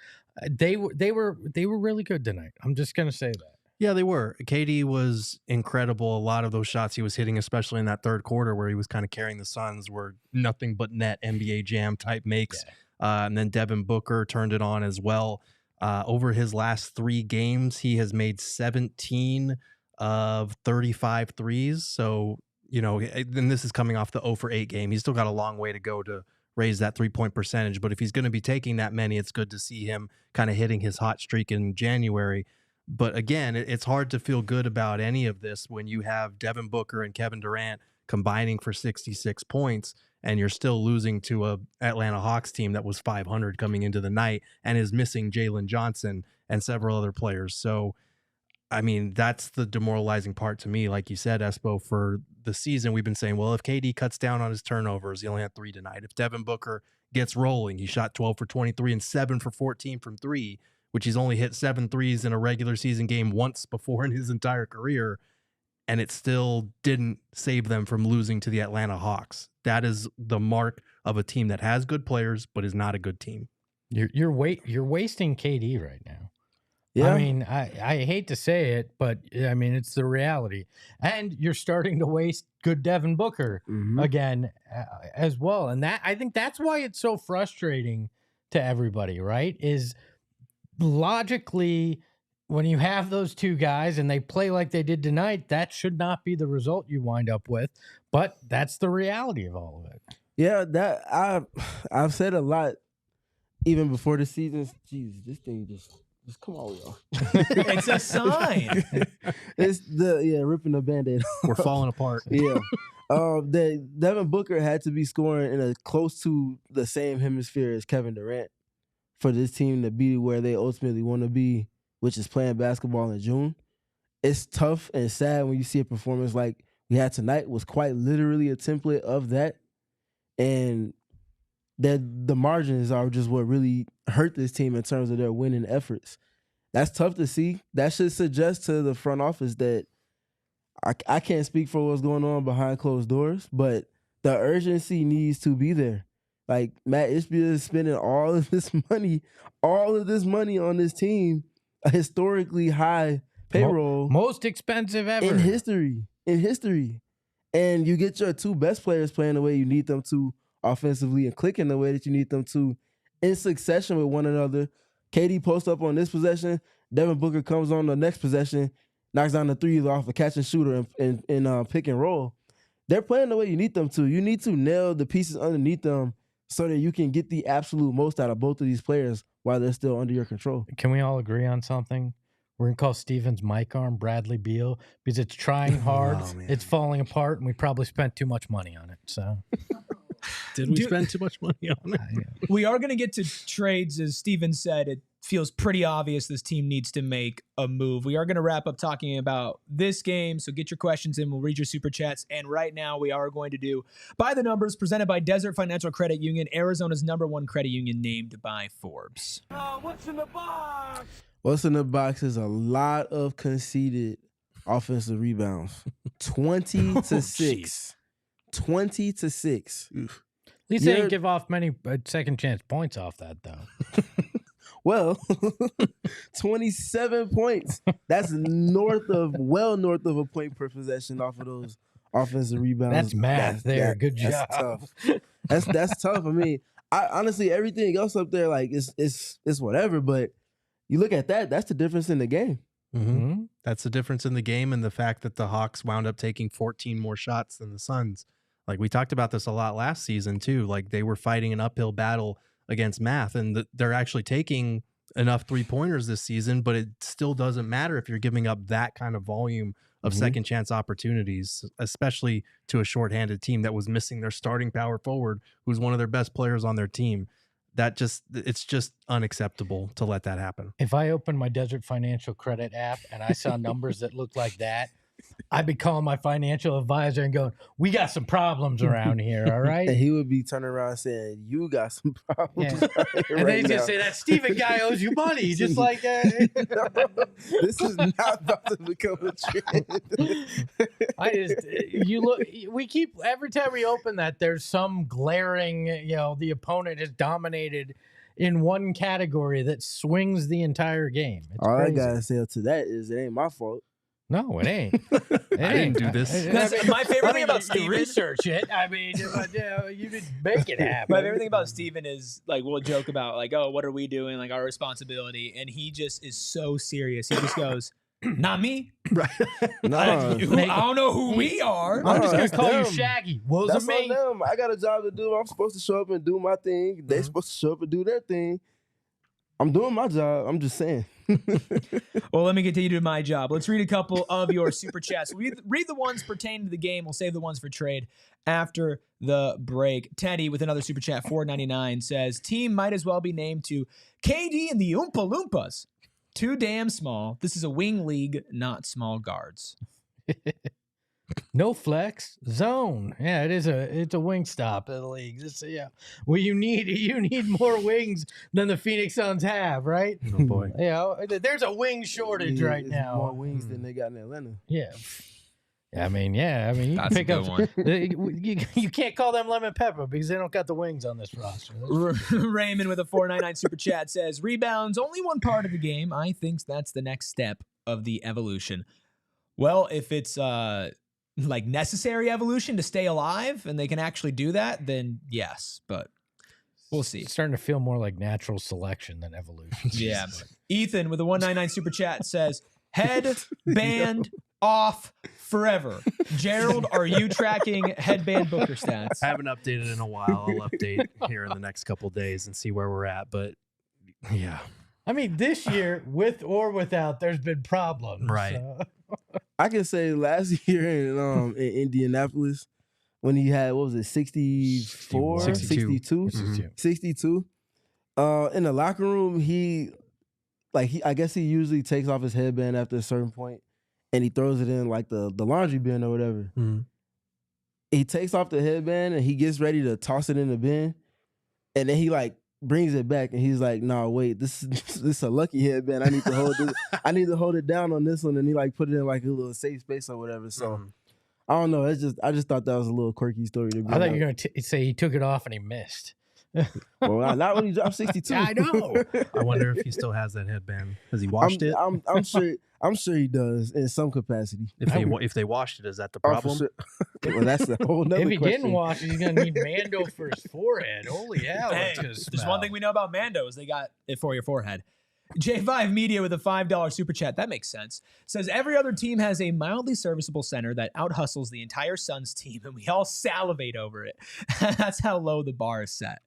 they were really good tonight. I'm just gonna say that. Yeah, they were. KD was incredible. A lot of those shots he was hitting, especially in that third quarter where he was kind of carrying the Suns, were nothing but net NBA Jam type makes. Yeah. And then Devin Booker turned it on as well. Over his last 3 games, he has made 17 of 35 threes. So, and this is coming off the 0 for 8 game. He's still got a long way to go to raise that 3-point percentage. But if he's going to be taking that many, it's good to see him kind of hitting his hot streak in January. But again, it's hard to feel good about any of this when you have Devin Booker and Kevin Durant combining for 66 points, and you're still losing to a Atlanta Hawks team that was 500 coming into the night and is missing Jalen Johnson and several other players. So, I mean, that's the demoralizing part to me. Like you said, Espo, for the season, we've been saying, well, if KD cuts down on his turnovers, he only had 3 tonight. If Devin Booker gets rolling, he shot 12 for 23 and 7 for 14 from 3, which he's only hit 7 threes in a regular season game once before in his entire career, and it still didn't save them from losing to the Atlanta Hawks. That is the mark of a team that has good players but is not a good team. You're wasting KD right now. Yeah. I mean, I hate to say it, but I mean, it's the reality. And you're starting to waste good Devin Booker again as well. And I think that's why it's so frustrating to everybody, right? Is logically, when you have those two guys and they play like they did tonight, that should not be the result you wind up with. But that's the reality of all of it. Yeah, that I've said a lot even before the season. Jeez, this thing just come on, y'all. It's a sign. It's ripping the Band-Aid off. We're falling apart. Yeah. Devin Booker had to be scoring in a close to the same hemisphere as Kevin Durant for this team to be where they ultimately want to be, which is playing basketball in June. It's tough and sad when you see a performance like we had tonight was quite literally a template of that. And that the margins are just what really hurt this team in terms of their winning efforts. That's tough to see. That should suggest to the front office that I can't speak for what's going on behind closed doors, but the urgency needs to be there. Like, Matt Ishbia is spending all of this money on this team, a historically high payroll. Most expensive ever. In history. And you get your 2 best players playing the way you need them to offensively and clicking the way that you need them to in succession with one another. KD posts up on this possession. Devin Booker comes on the next possession, knocks down the 3 off a catch and shooter in pick and roll. They're playing the way you need them to. You need to nail the pieces underneath them so that you can get the absolute most out of both of these players while they're still under your control. Can we all agree on something? We're going to call Steven's mic arm Bradley Beal because it's trying hard, it's falling apart, and we probably spent too much money on it. So, did we spend too much money on it? We are going to get to trades. As Steven said, it feels pretty obvious this team needs to make a move. We are going to wrap up talking about this game, so get your questions in. We'll read your super chats. And right now we are going to do By the Numbers, presented by Desert Financial Credit Union, Arizona's #1 credit union, named by Forbes. What's in the box? What's in the box is a lot of conceded offensive rebounds. 20 to 6. 20 to 6. At least they didn't give off many second chance points off that, though. Well, 27 points. That's well north of a point per possession off of those offensive rebounds. That's math there. Good job. That's tough. That's tough. I mean, honestly, everything else up there, like, it's whatever, but you look at that, that's the difference in the game. Mm-hmm. That's the difference in the game, and the fact that the Hawks wound up taking 14 more shots than the Suns. Like, we talked about this a lot last season too. Like, they were fighting an uphill battle against math, and they're actually taking enough 3-pointers this season, but it still doesn't matter if you're giving up that kind of volume of second chance opportunities, especially to a shorthanded team that was missing their starting power forward, who's one of their best players on their team. It's just unacceptable to let that happen. If I opened my Desert Financial Credit app and I saw numbers that looked like that, I'd be calling my financial advisor and going, "We got some problems around here, all right?" And he would be turning around saying, "You got some problems." Yeah. Right And then he's going to say, "That Steven guy owes you money," just like that. No, this is not about to become a trend. We keep, every time we open that, there's some glaring, the opponent has dominated in one category that swings the entire game. It's all crazy. I got to say to that is it ain't my fault. No, it ain't. I didn't do this. My favorite thing about Steven, research it. I mean, you didn't make it happen. my favorite thing about Steven is, like, we'll joke about, like, oh, what are we doing? Like, our responsibility. And he just is so serious. He just goes, "Not me. Right. No, I don't know who we are. I'm just going that's to call you them. Shaggy. That's Wasn't on me. them. I got a job to do. I'm supposed to show up and do my thing. They're supposed to show up and do their thing. I'm doing my job. I'm just saying. Well, let me continue to do my job. Let's read a couple of your super chats. We read the ones pertaining to the game. We'll save the ones for trade after the break. Teddy with another super chat, $4.99, says, team might as well be named to KD and the Oompa Loompas. Too damn small. This is a wing league, not small guards. No flex zone. Yeah, it's a wing stop in the league. Well, you need more wings than the Phoenix Suns have, right? Oh boy. Yeah, there's a wing shortage right now. More wings than they got in Atlanta. Yeah. I mean, you That's pick a up good one. You can't call them lemon pepper because they don't got the wings on this roster. Raymond with a $4.99 super chat says, rebounds only one part of the game. I think that's the next step of the evolution. Well, if it's like necessary evolution to stay alive and they can actually do that, then yes, but we'll see. It's starting to feel more like natural selection than evolution. Yeah. Ethan with a $1.99 super chat says, head band off forever. Gerald, are you tracking headband Booker stats? I haven't updated in a while. I'll update here in the next couple of days and see where we're at. But yeah, I mean, this year, with or without, there's been problems. Right. So. I can say last year in Indianapolis when he had, what was it, 64? 62? 62. In the locker room, I guess he usually takes off his headband after a certain point and he throws it in like the laundry bin or whatever. Mm-hmm. He takes off the headband and he gets ready to toss it in the bin. And then he like brings it back and he's like, "No, wait, this is a lucky headband. I need to hold this. I need to hold it down on this one." And he like put it in like a little safe space or whatever. So I don't know. I just thought that was a little quirky story to be. I thought you were gonna say he took it off and he missed. Well, not when he dropped 62. I know. I wonder if he still has that headband. Has he washed it? I'm sure he does in some capacity. If they washed it, is that the problem? Sure. Well, that's the whole nother If he question. didn't wash it, he's gonna need Mando for his forehead. Holy hell! Hey, there's one thing we know about Mando is they got it for your forehead. J5 Media with a $5 super chat. That makes sense. Says every other team has a mildly serviceable center that out-hustles the entire Suns team, and we all salivate over it. That's how low the bar is set.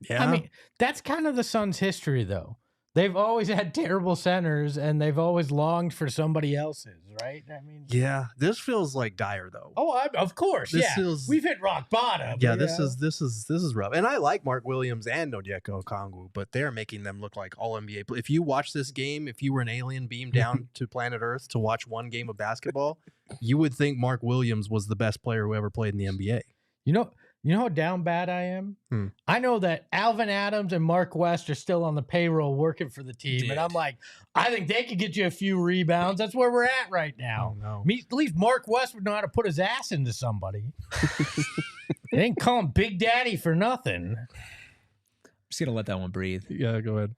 Yeah. I mean, that's kind of the Suns' history, though. They've always had terrible centers, and they've always longed for somebody else's, right? I mean, yeah, this feels like dire though. Oh, of course, we've hit rock bottom. Yeah, this is rough. And I like Mark Williams and Onyeka Okongwu, but they're making them look like all NBA. If you watch this game, if you were an alien beamed down to planet Earth to watch one game of basketball, you would think Mark Williams was the best player who ever played in the NBA. You know how down bad I am? I know that Alvin Adams and Mark West are still on the payroll working for the team. And I'm like, I think they could get you a few rebounds. That's where we're at right now. Oh, no. At least Mark West would know how to put his ass into somebody. They ain't call him Big Daddy for nothing. I'm just going to let that one breathe. Yeah, go ahead.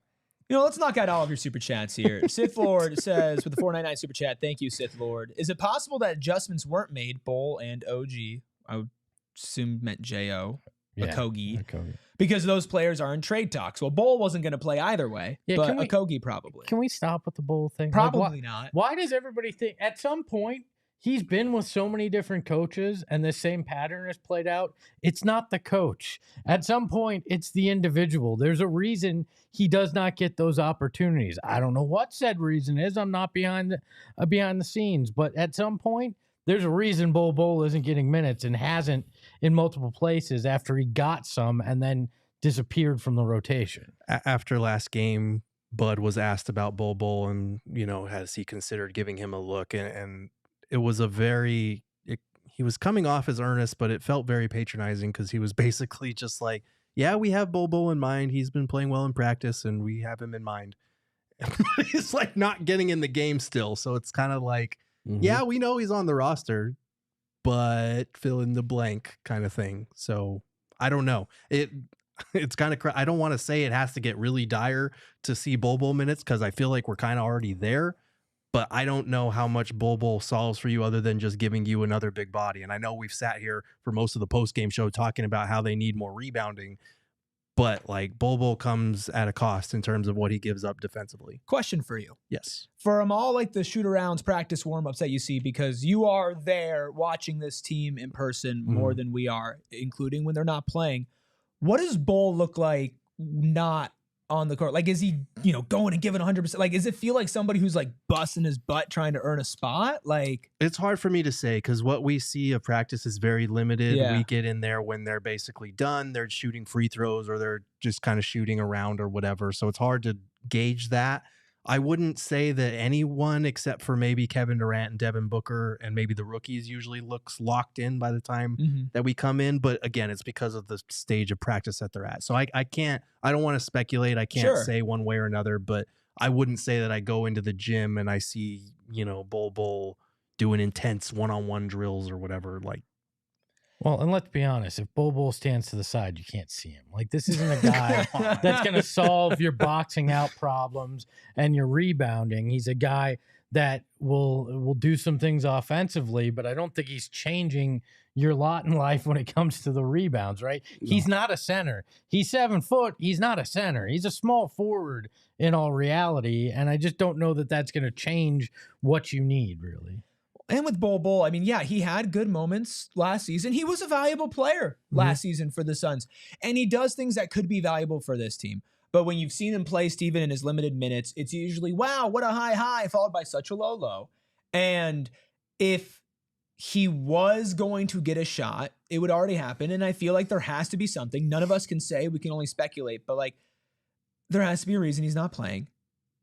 Let's knock out all of your super chats here. Sith Lord says with the $4.99 super chat, thank you, Sith Lord. Is it possible that adjustments weren't made, Bull and OG? I would assume meant J.O. Okogie. Because those players are in trade talks. Well, Bull wasn't going to play either way, but Okogie probably. Can we stop with the Bull thing? Probably not. Why does everybody think at some point he's been with so many different coaches and the same pattern has played out? It's not the coach. At some point, it's the individual. There's a reason he does not get those opportunities. I don't know what said reason is. I'm not behind the scenes, but at some point, there's a reason Bull isn't getting minutes and hasn't in multiple places after he got some and then disappeared from the rotation. After last game, Bud was asked about Bull and, has he considered giving him a look? And it was he was coming off as earnest, but it felt very patronizing because he was basically just like, yeah, we have Bull in mind. He's been playing well in practice and we have him in mind. He's like not getting in the game still. So it's kind of like, yeah, we know he's on the roster, but fill in the blank kind of thing. So I don't know. It's kind of I don't want to say it has to get really dire to see Bull minutes because I feel like we're kind of already there. But I don't know how much Bull solves for you other than just giving you another big body. And I know we've sat here for most of the post-game show talking about how they need more rebounding. But like Bull comes at a cost in terms of what he gives up defensively. Question for you. Yes. From all like the shoot-arounds, practice warm-ups that you see, because you are there watching this team in person more than we are, including when they're not playing. What does Bull look like not on the court? Like, is he, going and giving 100%? Like, does it feel like somebody who's like busting his butt trying to earn a spot? Like, it's hard for me to say because what we see of practice is very limited. Yeah. We get in there when they're basically done. They're shooting free throws or they're just kind of shooting around or whatever. So it's hard to gauge that. I wouldn't say that anyone except for maybe Kevin Durant and Devin Booker and maybe the rookies usually looks locked in by the time that we come in. But again, it's because of the stage of practice that they're at. So I don't want to speculate. I can't say one way or another, but I wouldn't say that I go into the gym and I see, Bol doing intense one-on-one drills or whatever. Like, well, and let's be honest, if Bol stands to the side, you can't see him. Like, this isn't a guy that's going to solve your boxing out problems and your rebounding. He's a guy that will do some things offensively, but I don't think he's changing your lot in life when it comes to the rebounds, right? No. He's not a center. He's 7 foot. He's not a center. He's a small forward in all reality, and I just don't know that that's going to change what you need, really. And with Bol, I mean, yeah, he had good moments last season. He was a valuable player last season for the Suns. And he does things that could be valuable for this team. But when you've seen him play, Steven, in his limited minutes, it's usually, wow, what a high, followed by such a low. And if he was going to get a shot, it would already happen. And I feel like there has to be something. None of us can say. We can only speculate. But, like, there has to be a reason he's not playing.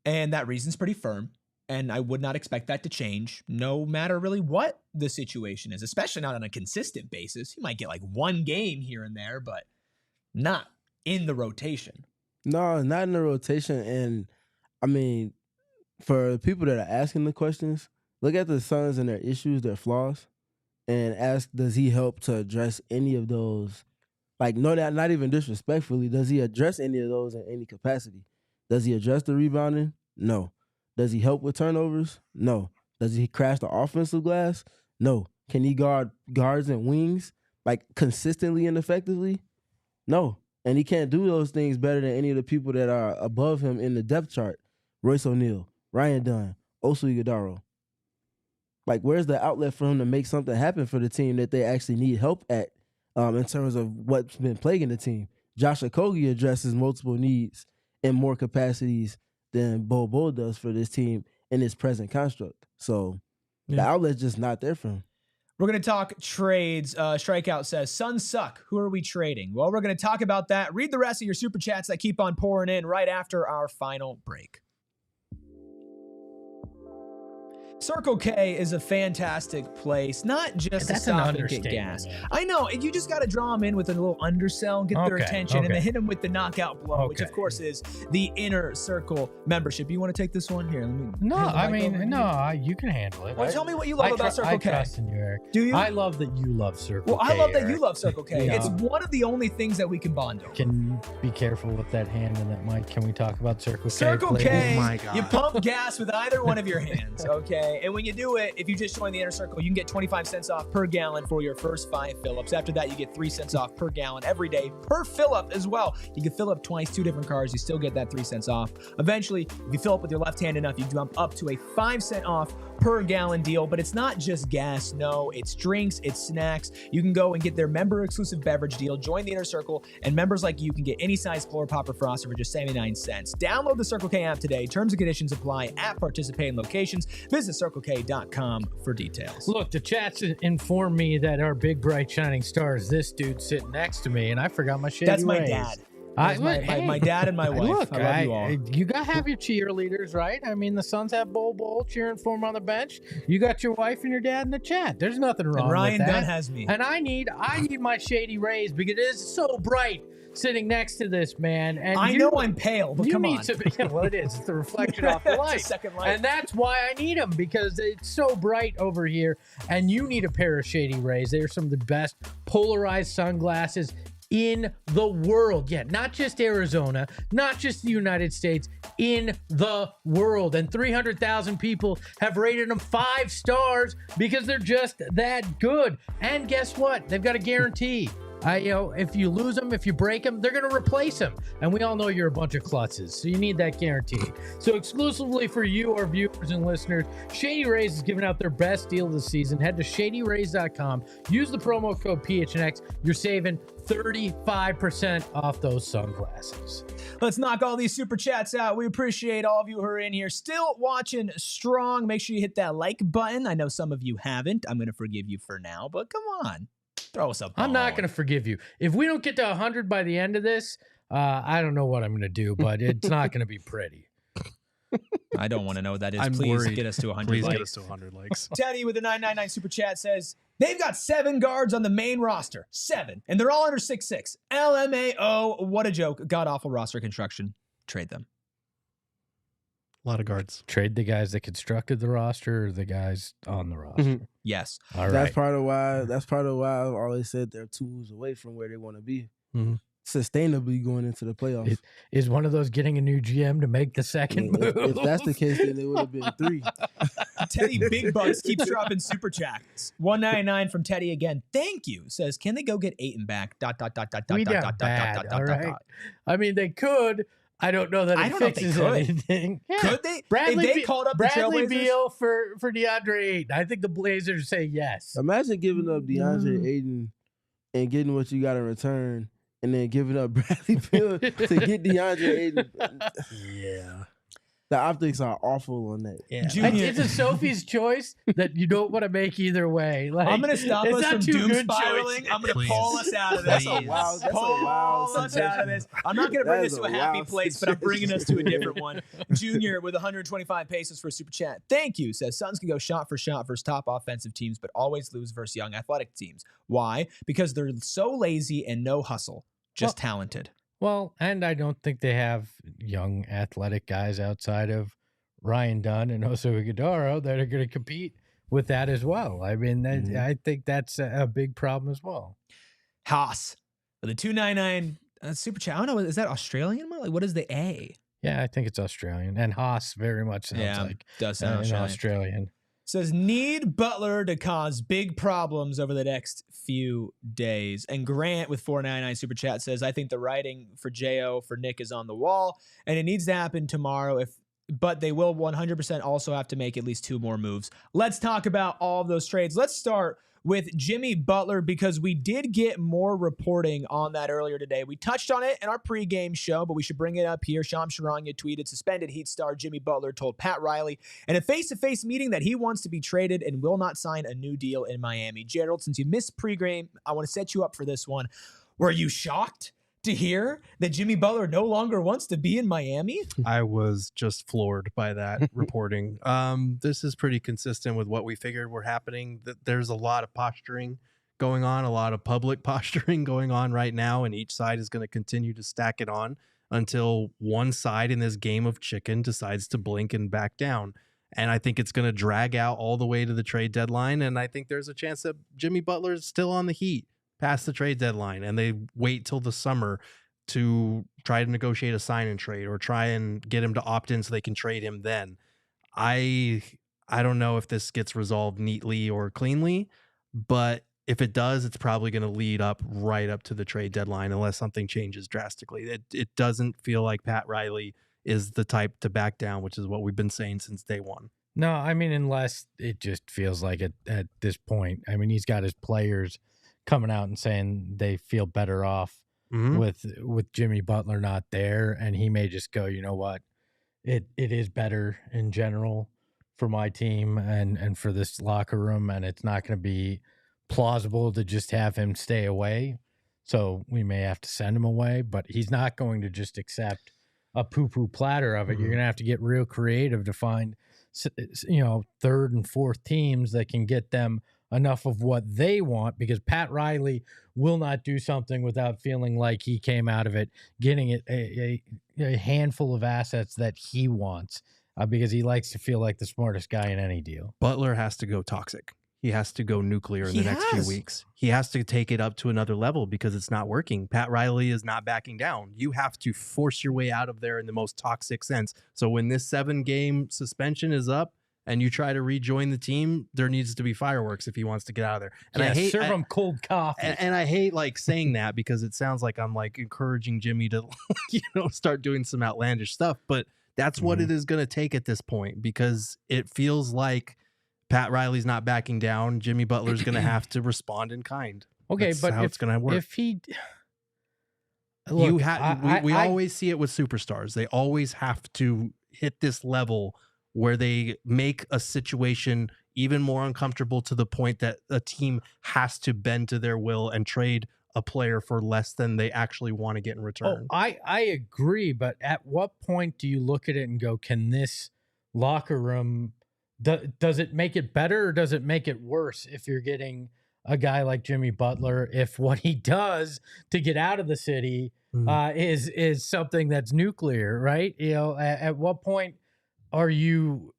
And that reason's pretty firm. And I would not expect that to change, no matter really what the situation is, especially not on a consistent basis. He might get like one game here and there, but not in the rotation. No, not in the rotation. And I mean, for people that are asking the questions, look at the Suns and their issues, their flaws, and ask, does he help to address any of those? Like, no, not even disrespectfully, does he address any of those in any capacity? Does he address the rebounding? No. Does he help with turnovers? No. Does he crash the offensive glass? No. Can he guard guards and wings like consistently and effectively? No. And he can't do those things better than any of the people that are above him in the depth chart. Royce O'Neal, Ryan Dunn, Oso Ighodaro. Like, where's the outlet for him to make something happen for the team that they actually need help at in terms of what's been plaguing the team? Josh Okogie addresses multiple needs in more capacities than Bol does for this team in its present construct. So the outlet's just not there for him. We're going to talk trades. Strikeout says, Suns suck. Who are we trading? Well, we're going to talk about that. Read the rest of your super chats that keep on pouring in right after our final break. Circle K is a fantastic place, not just to stop and get gas. Man. I know, and you just got to draw them in with a little undersell, get their attention, and then hit them with the knockout blow, which of course is the Inner Circle membership. You want to take this one here? You can handle it. Well, tell me what you love about Circle K. I trust in you, Eric. Do you? I love that you love Circle K. Well, I love that Eric. you love Circle K. Yeah. It's one of the only things that we can bond over. Can you be careful with that hand and that mic? Can we talk about Circle K? Circle K, oh my God. You pump gas with either one of your hands, okay? And when you do it, if you just join the Inner Circle, you can get 25 cents off per gallon for your first 5 fill-ups. After that, you get 3 cents off per gallon every day per fill-up as well. You can fill up twice, 2 different cars. You still get that 3 cents off. Eventually, if you fill up with your left hand enough, you jump up to a 5-cent off per gallon deal. But it's not just gas. No, it's drinks, it's snacks. You can go and get their member-exclusive beverage deal. Join the Inner Circle, and members like you can get any size Polar Pop or Froster for just 79 cents. Download the Circle K app today. Terms and conditions apply at participating locations. Visit CircleK.com for details. Look, the chats inform me that our big, bright, shining star is this dude sitting next to me, and I forgot my shady That's my ways. dad. My dad and my wife. Look, I love you all. You got to have your cheerleaders, right? I mean, the Suns have Bol cheering for him on the bench. You got your wife and your dad in the chat. There's nothing wrong and Ryan with that. Dunn has me. And I need my shady rays because it is so bright sitting next to this man. And I know I'm pale, but come on. Well, it is. It's the reflection off the light. It's a second light. And that's why I need them, because it's so bright over here. And you need a pair of shady rays. They are some of the best polarized sunglasses in the world. Yeah, not just Arizona, not just the United States, in the world. And 300,000 people have rated them 5 stars because they're just that good. And guess what? They've got a guarantee. If you lose them, if you break them, they're going to replace them. And we all know you're a bunch of klutzes, so you need that guarantee. So exclusively for you, our viewers and listeners, Shady Rays is giving out their best deal of the season. Head to shadyrays.com. Use the promo code PHNX. You're saving 35% off those sunglasses. Let's knock all these super chats out. We appreciate all of you who are in here still watching strong. Make sure you hit that like button. I know some of you haven't. I'm going to forgive you for now, but come on. Throw us up. I'm not going to forgive you. If we don't get to 100 by the end of this, I don't know what I'm going to do, but it's not going to be pretty. I don't want to know what that is. I'm Please worried. get us to 100 Please likes. get us to 100 likes. Teddy with the 999 super chat says, they've got 7 guards on the main roster. 7. And they're all under 6'6". LMAO. What a joke. God-awful roster construction. Trade them. A lot of guards. Trade the guys that constructed the roster or the guys on the roster. Mhm. Yes. All right. That's part of why I've always said they're 2 moves away from where they want to be. Mhm. Sustainably going into the playoffs. Is one of those getting a new GM to make the second move? If that's the case, then it would have been 3. Teddy Big Bucks keeps dropping super chats. 199 from Teddy again. Thank you. Says, can they go get Ayton back? ... We got bad, all right? I mean, they could. I don't know that I it don't know if they fixes could. anything. Yeah. Could they? Bradley, If they called up the Bradley Trailblazers? Beal for DeAndre Ayton. I think the Blazers say yes. Imagine giving up DeAndre Ayton and getting what you got in return, and then giving up Bradley Beal to get DeAndre Ayton. Yeah. The optics are awful on that. Yeah. Junior. It's a Sophie's choice that you don't want to make either way. Like, I'm going to stop it's us not from too doom good spiraling. choice. I'm going to Please. pull us out of this. That's a wild- that's a Pull wild us out of this. I'm not going to bring That this is to a a happy wild place, but I'm bringing us to a different one. Junior with 125 pesos for a super chat. Thank you. Says Suns can go shot for shot versus top offensive teams, but always lose versus young athletic teams. Why? Because they're so lazy and no hustle. Just talented. Well, and I don't think they have young athletic guys outside of Ryan Dunn and Oso Iguodala that are going to compete with that as well. I mean, I think that's a big problem as well. Haas with the 299 super chat. I don't know. Is that Australian? Like, what is the A? Yeah, I think it's Australian. And Haas very much sounds like does sound an Australian. Australian. Says, need Butler to cause big problems over the next few days. And Grant with 499 super chat says, I think the writing for J.O. for Nick is on the wall, and it needs to happen tomorrow. But they will 100% also have to make at least 2 more moves. Let's talk about all of those trades. Let's start with Jimmy Butler, because we did get more reporting on that earlier today. We touched on it in our pregame show, but we should bring it up here. Sham Charania tweeted, suspended Heat star Jimmy Butler told Pat Riley in a face-to-face meeting that he wants to be traded and will not sign a new deal in Miami. Gerald, since you missed pregame, I want to set you up for this one. Were you shocked to hear that Jimmy Butler no longer wants to be in Miami? I was just floored by that reporting. This is pretty consistent with what we figured were happening. That there's a lot of posturing going on, a lot of public posturing going on right now, and each side is going to continue to stack it on until one side in this game of chicken decides to blink and back down. And I think it's going to drag out all the way to the trade deadline, and I think there's a chance that Jimmy Butler is still on the Heat past the trade deadline, and they wait till the summer to try to negotiate a sign and trade or try and get him to opt in so they can trade him then. I don't know if this gets resolved neatly or cleanly, but if it does, it's probably going to lead up right up to the trade deadline unless something changes drastically. It doesn't feel like Pat Riley is the type to back down, which is what we've been saying since day one. No, I mean, unless it just feels like it at this point. I mean, he's got his players coming out and saying they feel better off with Jimmy Butler not there, and he may just go, you know what, it is better in general for my team and for this locker room, and it's not going to be plausible to just have him stay away. So we may have to send him away, but he's not going to just accept a poo-poo platter of it. You're going to have to get real creative to find, third and fourth teams that can get them enough of what they want, because Pat Riley will not do something without feeling like he came out of it getting it a handful of assets that he wants, because he likes to feel like the smartest guy in any deal. Butler has to go toxic. He has to go nuclear in the next few weeks. He has to take it up to another level because it's not working. Pat Riley is not backing down. You have to force your way out of there in the most toxic sense. So when this 7-game suspension is up, and you try to rejoin the team, there needs to be fireworks if he wants to get out of there. And Yeah, I hate serve him cold coffee. and I hate like saying that because it sounds like I'm like encouraging Jimmy to start doing some outlandish stuff, but that's what it is going to take at this point, because it feels like Pat Riley's not backing down. Jimmy Butler's going to have to respond in kind. Okay, That's but how it's going to work. If he, look, we always see it with superstars. They always have to hit this level where they make a situation even more uncomfortable to the point that a team has to bend to their will and trade a player for less than they actually want to get in return. I agree, but at what point do you look at it and go, can this locker room, does it make it better or does it make it worse if you're getting a guy like Jimmy Butler, if what he does to get out of the city is something that's nuclear, right? At what point are you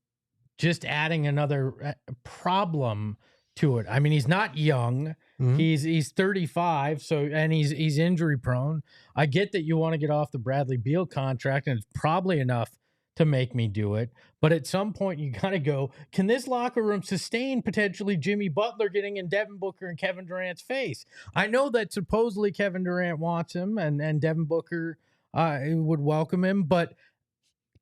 just adding another problem to it? I mean, he's not young. He's 35, and he's injury prone. I get that you want to get off the Bradley Beal contract, and it's probably enough to make me do it. But at some point, you got to go, can this locker room sustain potentially Jimmy Butler getting in Devin Booker and Kevin Durant's face? I know that supposedly Kevin Durant wants him, and Devin Booker would welcome him, but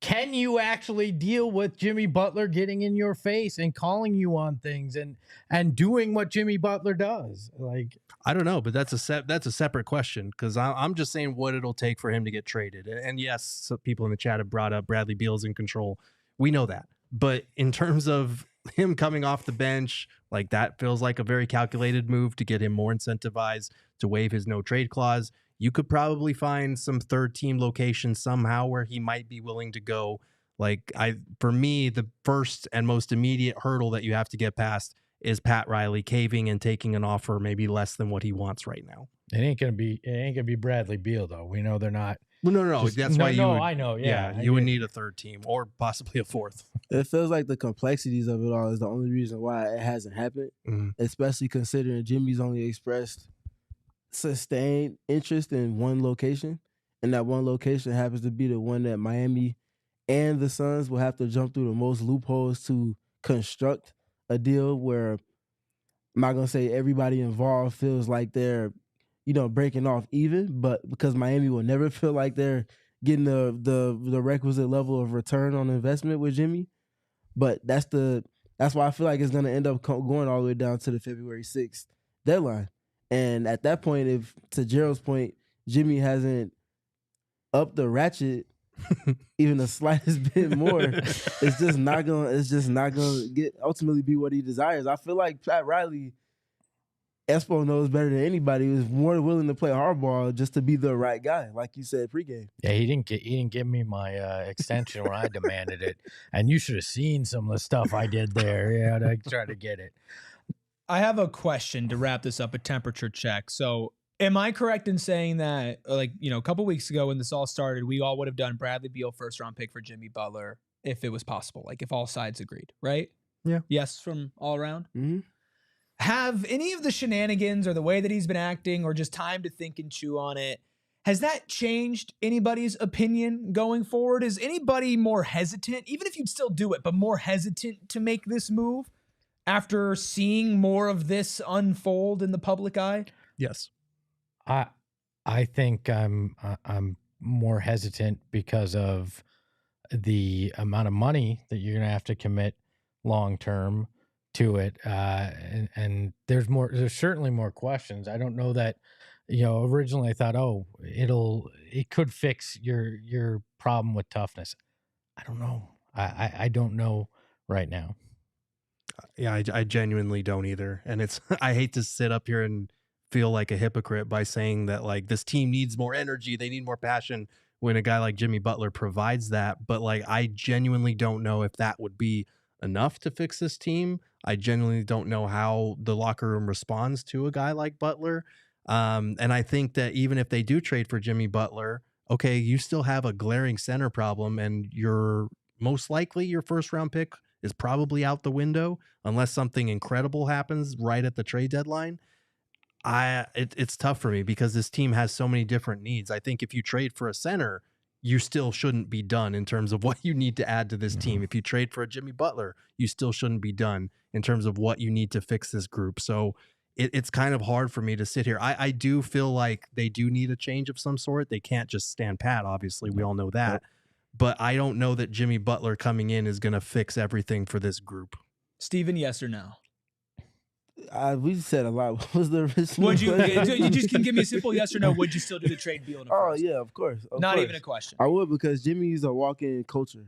can you actually deal with Jimmy Butler getting in your face and calling you on things and doing what Jimmy Butler does? Like, I don't know, but that's a separate question, because I'm just saying what it'll take for him to get traded. And yes, some people in the chat have brought up Bradley Beal's in control. We know that. But in terms of him coming off the bench, like, that feels like a very calculated move to get him more incentivized to waive his no trade clause. You could probably find some third team location somehow where he might be willing to go. Like, for me, the first and most immediate hurdle that you have to get past is Pat Riley caving and taking an offer maybe less than what he wants right now. It ain't gonna be Bradley Beal, though. We know they're not. Well, no. That's why you would, I know. Yeah, you would need a third team or possibly a fourth. It feels like the complexities of it all is the only reason why it hasn't happened, especially considering Jimmy's only expressed sustained interest in one location, and that one location happens to be the one that Miami and the Suns will have to jump through the most loopholes to construct a deal where, I'm not gonna say everybody involved feels like they're breaking off even, but because Miami will never feel like they're getting the requisite level of return on investment with Jimmy. But that's why I feel like it's gonna end up going all the way down to the February 6th deadline. And at that point, if, to Gerald's point, Jimmy hasn't upped the ratchet even the slightest bit more, it's just not gonna ultimately be what he desires. I feel like Pat Riley, Espo knows better than anybody, was more willing to play hardball just to be the right guy, like you said pregame. Yeah, he didn't give me my extension when I demanded it, and you should have seen some of the stuff I did there. Yeah, to try to get it. I have a question to wrap this up, a temperature check. So am I correct in saying that, like, a couple weeks ago when this all started, we all would have done Bradley Beal first round pick for Jimmy Butler if it was possible, like if all sides agreed, right? Yeah. Yes, from all around? Mm-hmm. Have any of the shenanigans or the way that he's been acting or just time to think and chew on it, has that changed anybody's opinion going forward? Is anybody more hesitant, even if you'd still do it, but more hesitant to make this move after seeing more of this unfold in the public eye? Yes. I think I'm more hesitant because of the amount of money that you're going to have to commit long term to it. And there's certainly more questions. I don't know that, originally I thought, it could fix your problem with toughness. I don't know. I don't know right now. Yeah, I genuinely don't either. And I hate to sit up here and feel like a hypocrite by saying that, like, this team needs more energy, they need more passion, when a guy like Jimmy Butler provides that. But, like, I genuinely don't know if that would be enough to fix this team. I genuinely don't know how the locker room responds to a guy like Butler. And I think that even if they do trade for Jimmy Butler, okay, you still have a glaring center problem, and most likely your first round pick is probably out the window unless something incredible happens right at the trade deadline. It's tough for me because this team has so many different needs. I think if you trade for a center, you still shouldn't be done in terms of what you need to add to this team. If you trade for a Jimmy Butler, you still shouldn't be done in terms of what you need to fix this group. So it's kind of hard for me to sit here. I do feel like they do need a change of some sort. They can't just stand pat, obviously. We all know that. But I don't know that Jimmy Butler coming in is going to fix everything for this group. Steven, yes or no? We said a lot. What was the original? Would you just can give me a simple yes or no? Would you still do the trade Beal in a first? Yeah, of course. Not even a question. I would, because Jimmy's a walk-in culture.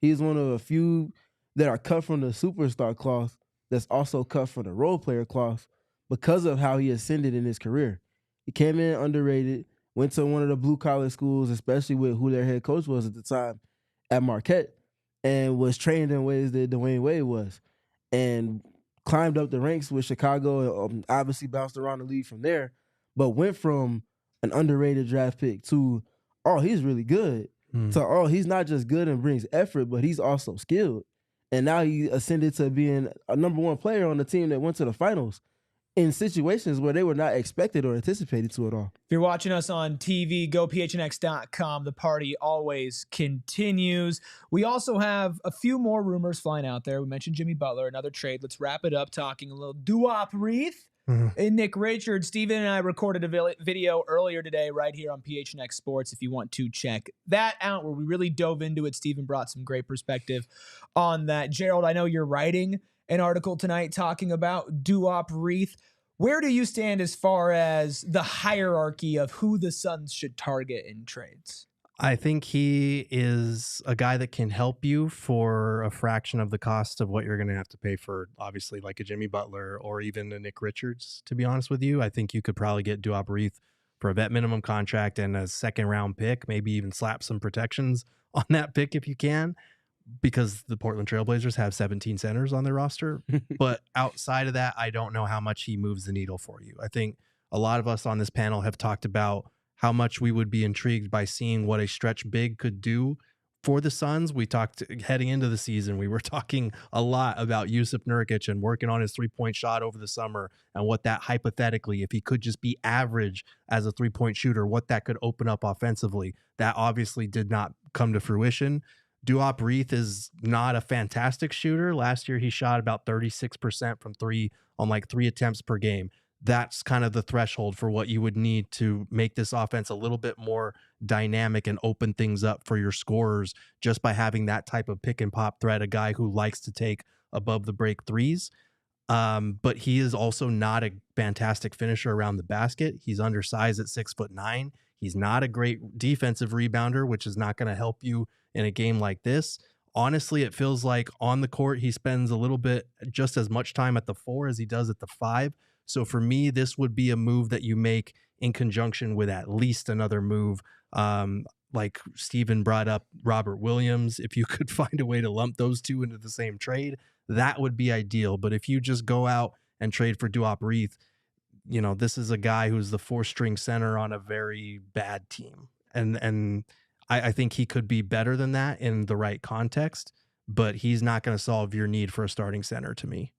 He's one of a few that are cut from the superstar cloth that's also cut from the role player cloth because of how he ascended in his career. He came in underrated, went to one of the blue-collar schools, especially with who their head coach was at the time at Marquette, and was trained in ways that Dwayne Wade was. And climbed up the ranks with Chicago, and obviously bounced around the league from there, but went from an underrated draft pick to, he's really good, to, he's not just good and brings effort, but he's also skilled. And now he ascended to being a number one player on the team that went to the finals in situations where they were not expected or anticipated to at all. If you're watching us on TV, go PHNX.com. The party always continues. We also have a few more rumors flying out there. We mentioned Jimmy Butler, another trade. Let's wrap it up talking a little doo-wop wreath and Nick Richards. Steven and I recorded a video earlier today right here on PHNX Sports if you want to check that out, where we really dove into it. Steven brought some great perspective on that. Gerald, I know you're writing an article tonight talking about doo-wop wreath. Where do you stand as far as the hierarchy of who the Suns should target in trades? I think he is a guy that can help you for a fraction of the cost of what you're going to have to pay for, obviously, like a Jimmy Butler or even a Nick Richards, to be honest with you. I think you could probably get doo-wop wreath for a vet minimum contract and a second-round pick, maybe even slap some protections on that pick if you can, because the Portland Trailblazers have 17 centers on their roster. But outside of that, I don't know how much he moves the needle for you. I think a lot of us on this panel have talked about how much we would be intrigued by seeing what a stretch big could do for the Suns. We talked heading into the season, we were talking a lot about Jusuf Nurkic and working on his three-point shot over the summer and what that hypothetically, if he could just be average as a three-point shooter, what that could open up offensively. That obviously did not come to fruition. Doo-wop wreath is not a fantastic shooter. Last year, he shot about 36% from three on like 3 attempts per game. That's kind of the threshold for what you would need to make this offense a little bit more dynamic and open things up for your scorers, just by having that type of pick and pop threat, a guy who likes to take above the break threes. But he is also not a fantastic finisher around the basket. He's undersized at 6'9". He's not a great defensive rebounder, which is not going to help you in a game like this. Honestly, it feels like on the court, he spends a little bit just as much time at the 4 as he does at the 5. So for me, this would be a move that you make in conjunction with at least another move. Like Steven brought up Robert Williams. If you could find a way to lump those two into the same trade, that would be ideal. But if you just go out and trade for doo-wop wreath, you know, this is a guy who's the 4th-string center on a very bad team. And I think he could be better than that in the right context, but he's not going to solve your need for a starting center to me.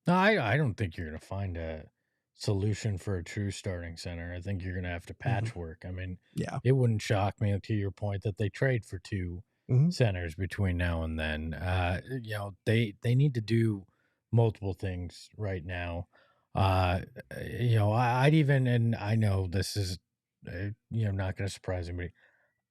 No, I don't think you're going to find a solution for a true starting center. I think you're going to have to patchwork. I mean, yeah, it wouldn't shock me, to your point, that they trade for 2 centers between now and then. You know, they need to do multiple things right now. You know, I'd even, and I know this is, you know, not going to surprise anybody,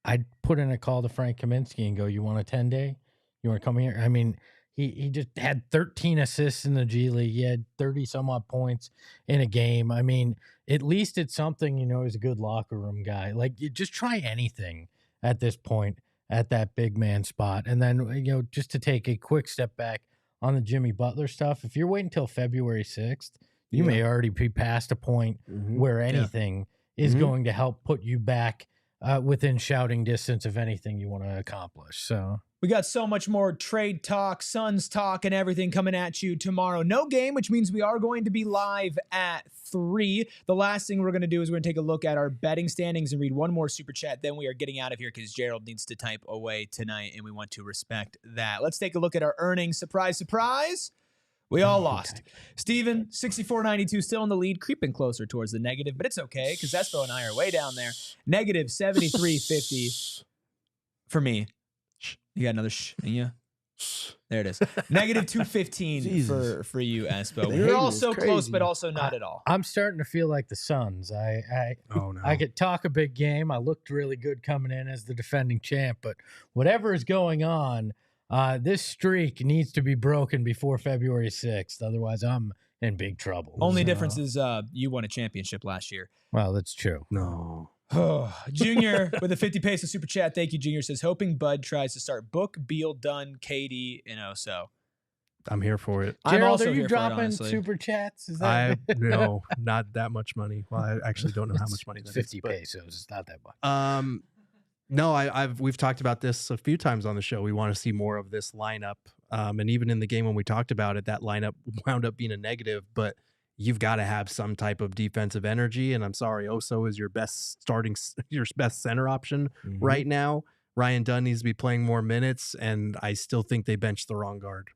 I'd put in a call to Frank Kaminsky and go, you want a 10-day? You want to come here? I mean, he just had 13 assists in the G League. He had 30-some-odd points in a game. I mean, at least it's something, you know, he's a good locker room guy. Like, you just try anything at this point at that big man spot. And then, you know, just to take a quick step back on the Jimmy Butler stuff, if you're waiting until February 6th, you may already be past a point where anything is going to help put you back within shouting distance of anything you want to accomplish. So we got so much more trade talk, Suns talk, and everything coming at you tomorrow. No game, which means we are going to be live at 3. The last thing we're going to do is we're going to take a look at our betting standings and read one more super chat. Then we are getting out of here because Gerald needs to type away tonight, and we want to respect that. Let's take a look at our earnings. Surprise, surprise. We all lost. Steven, 64.92, still in the lead, creeping closer towards the negative, but it's okay because Espo and I are way down there. Negative 73.50. for me. You got another in you? There it is. Negative 215 for you, Espo. We were all so close, but also not at all. I'm starting to feel like the Suns. I could talk a big game. I looked really good coming in as the defending champ, but whatever is going on, this streak needs to be broken before February 6th. Otherwise, I'm in big trouble. Only difference is you won a championship last year. Well, that's true. No. Junior with a 50 peso super chat. Thank you, Junior. Says, hoping Bud tries to start Book, Beal, Dunn, KD, and Oso. I'm here for it. Gerald, I'm also are you here dropping for it, super chats? Is that No, not that much money. Well, I actually don't know how much money that 50 is. 50 pesos. It's not that much. No, we've talked about this a few times on the show. We want to see more of this lineup. And even in the game when we talked about it, that lineup wound up being a negative, but you've got to have some type of defensive energy. And I'm sorry, Oso is your best center option right now. Ryan Dunn needs to be playing more minutes, and I still think they benched the wrong guard.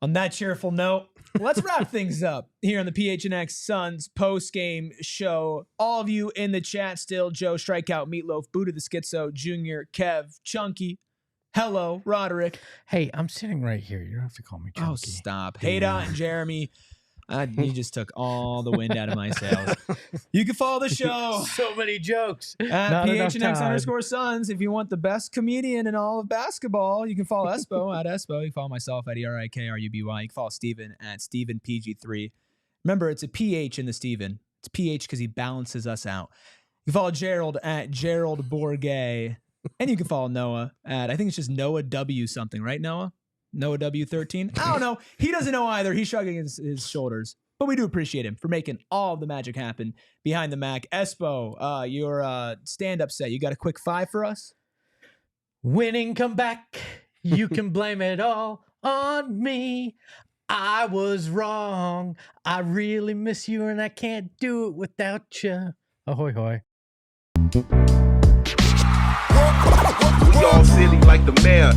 On that cheerful note, let's wrap things up here on the PHNX Suns post-game show. All of you in the chat still, Joe, Strikeout, Meatloaf, Buddha the Schizo, Junior, Kev, Chunky, hello, Roderick. Hey, I'm sitting right here. You don't have to call me Chunky. Oh, stop. Hayda and Jeremy. You just took all the wind out of my sails. You can follow the show. So many jokes. At PHNX_Suns. If you want the best comedian in all of basketball, you can follow Espo at Espo. You can follow myself at ERIKRUBY. You can follow Steven at StevenPG3. Remember, it's a PH in the Steven. It's PH because he balances us out. You can follow Gerald at Gerald Bourget. And you can follow Noah at, I think it's just Noah W something, right, Noah? Noah W13. I don't know. He doesn't know either. He's shrugging his shoulders. But we do appreciate him for making all of the magic happen behind the Mac. Espo, your stand-up set. You got a quick 5 for us? Winning comeback. You can blame it all on me. I was wrong. I really miss you, and I can't do it without you. Ahoy, hoy. We all silly like the mayor.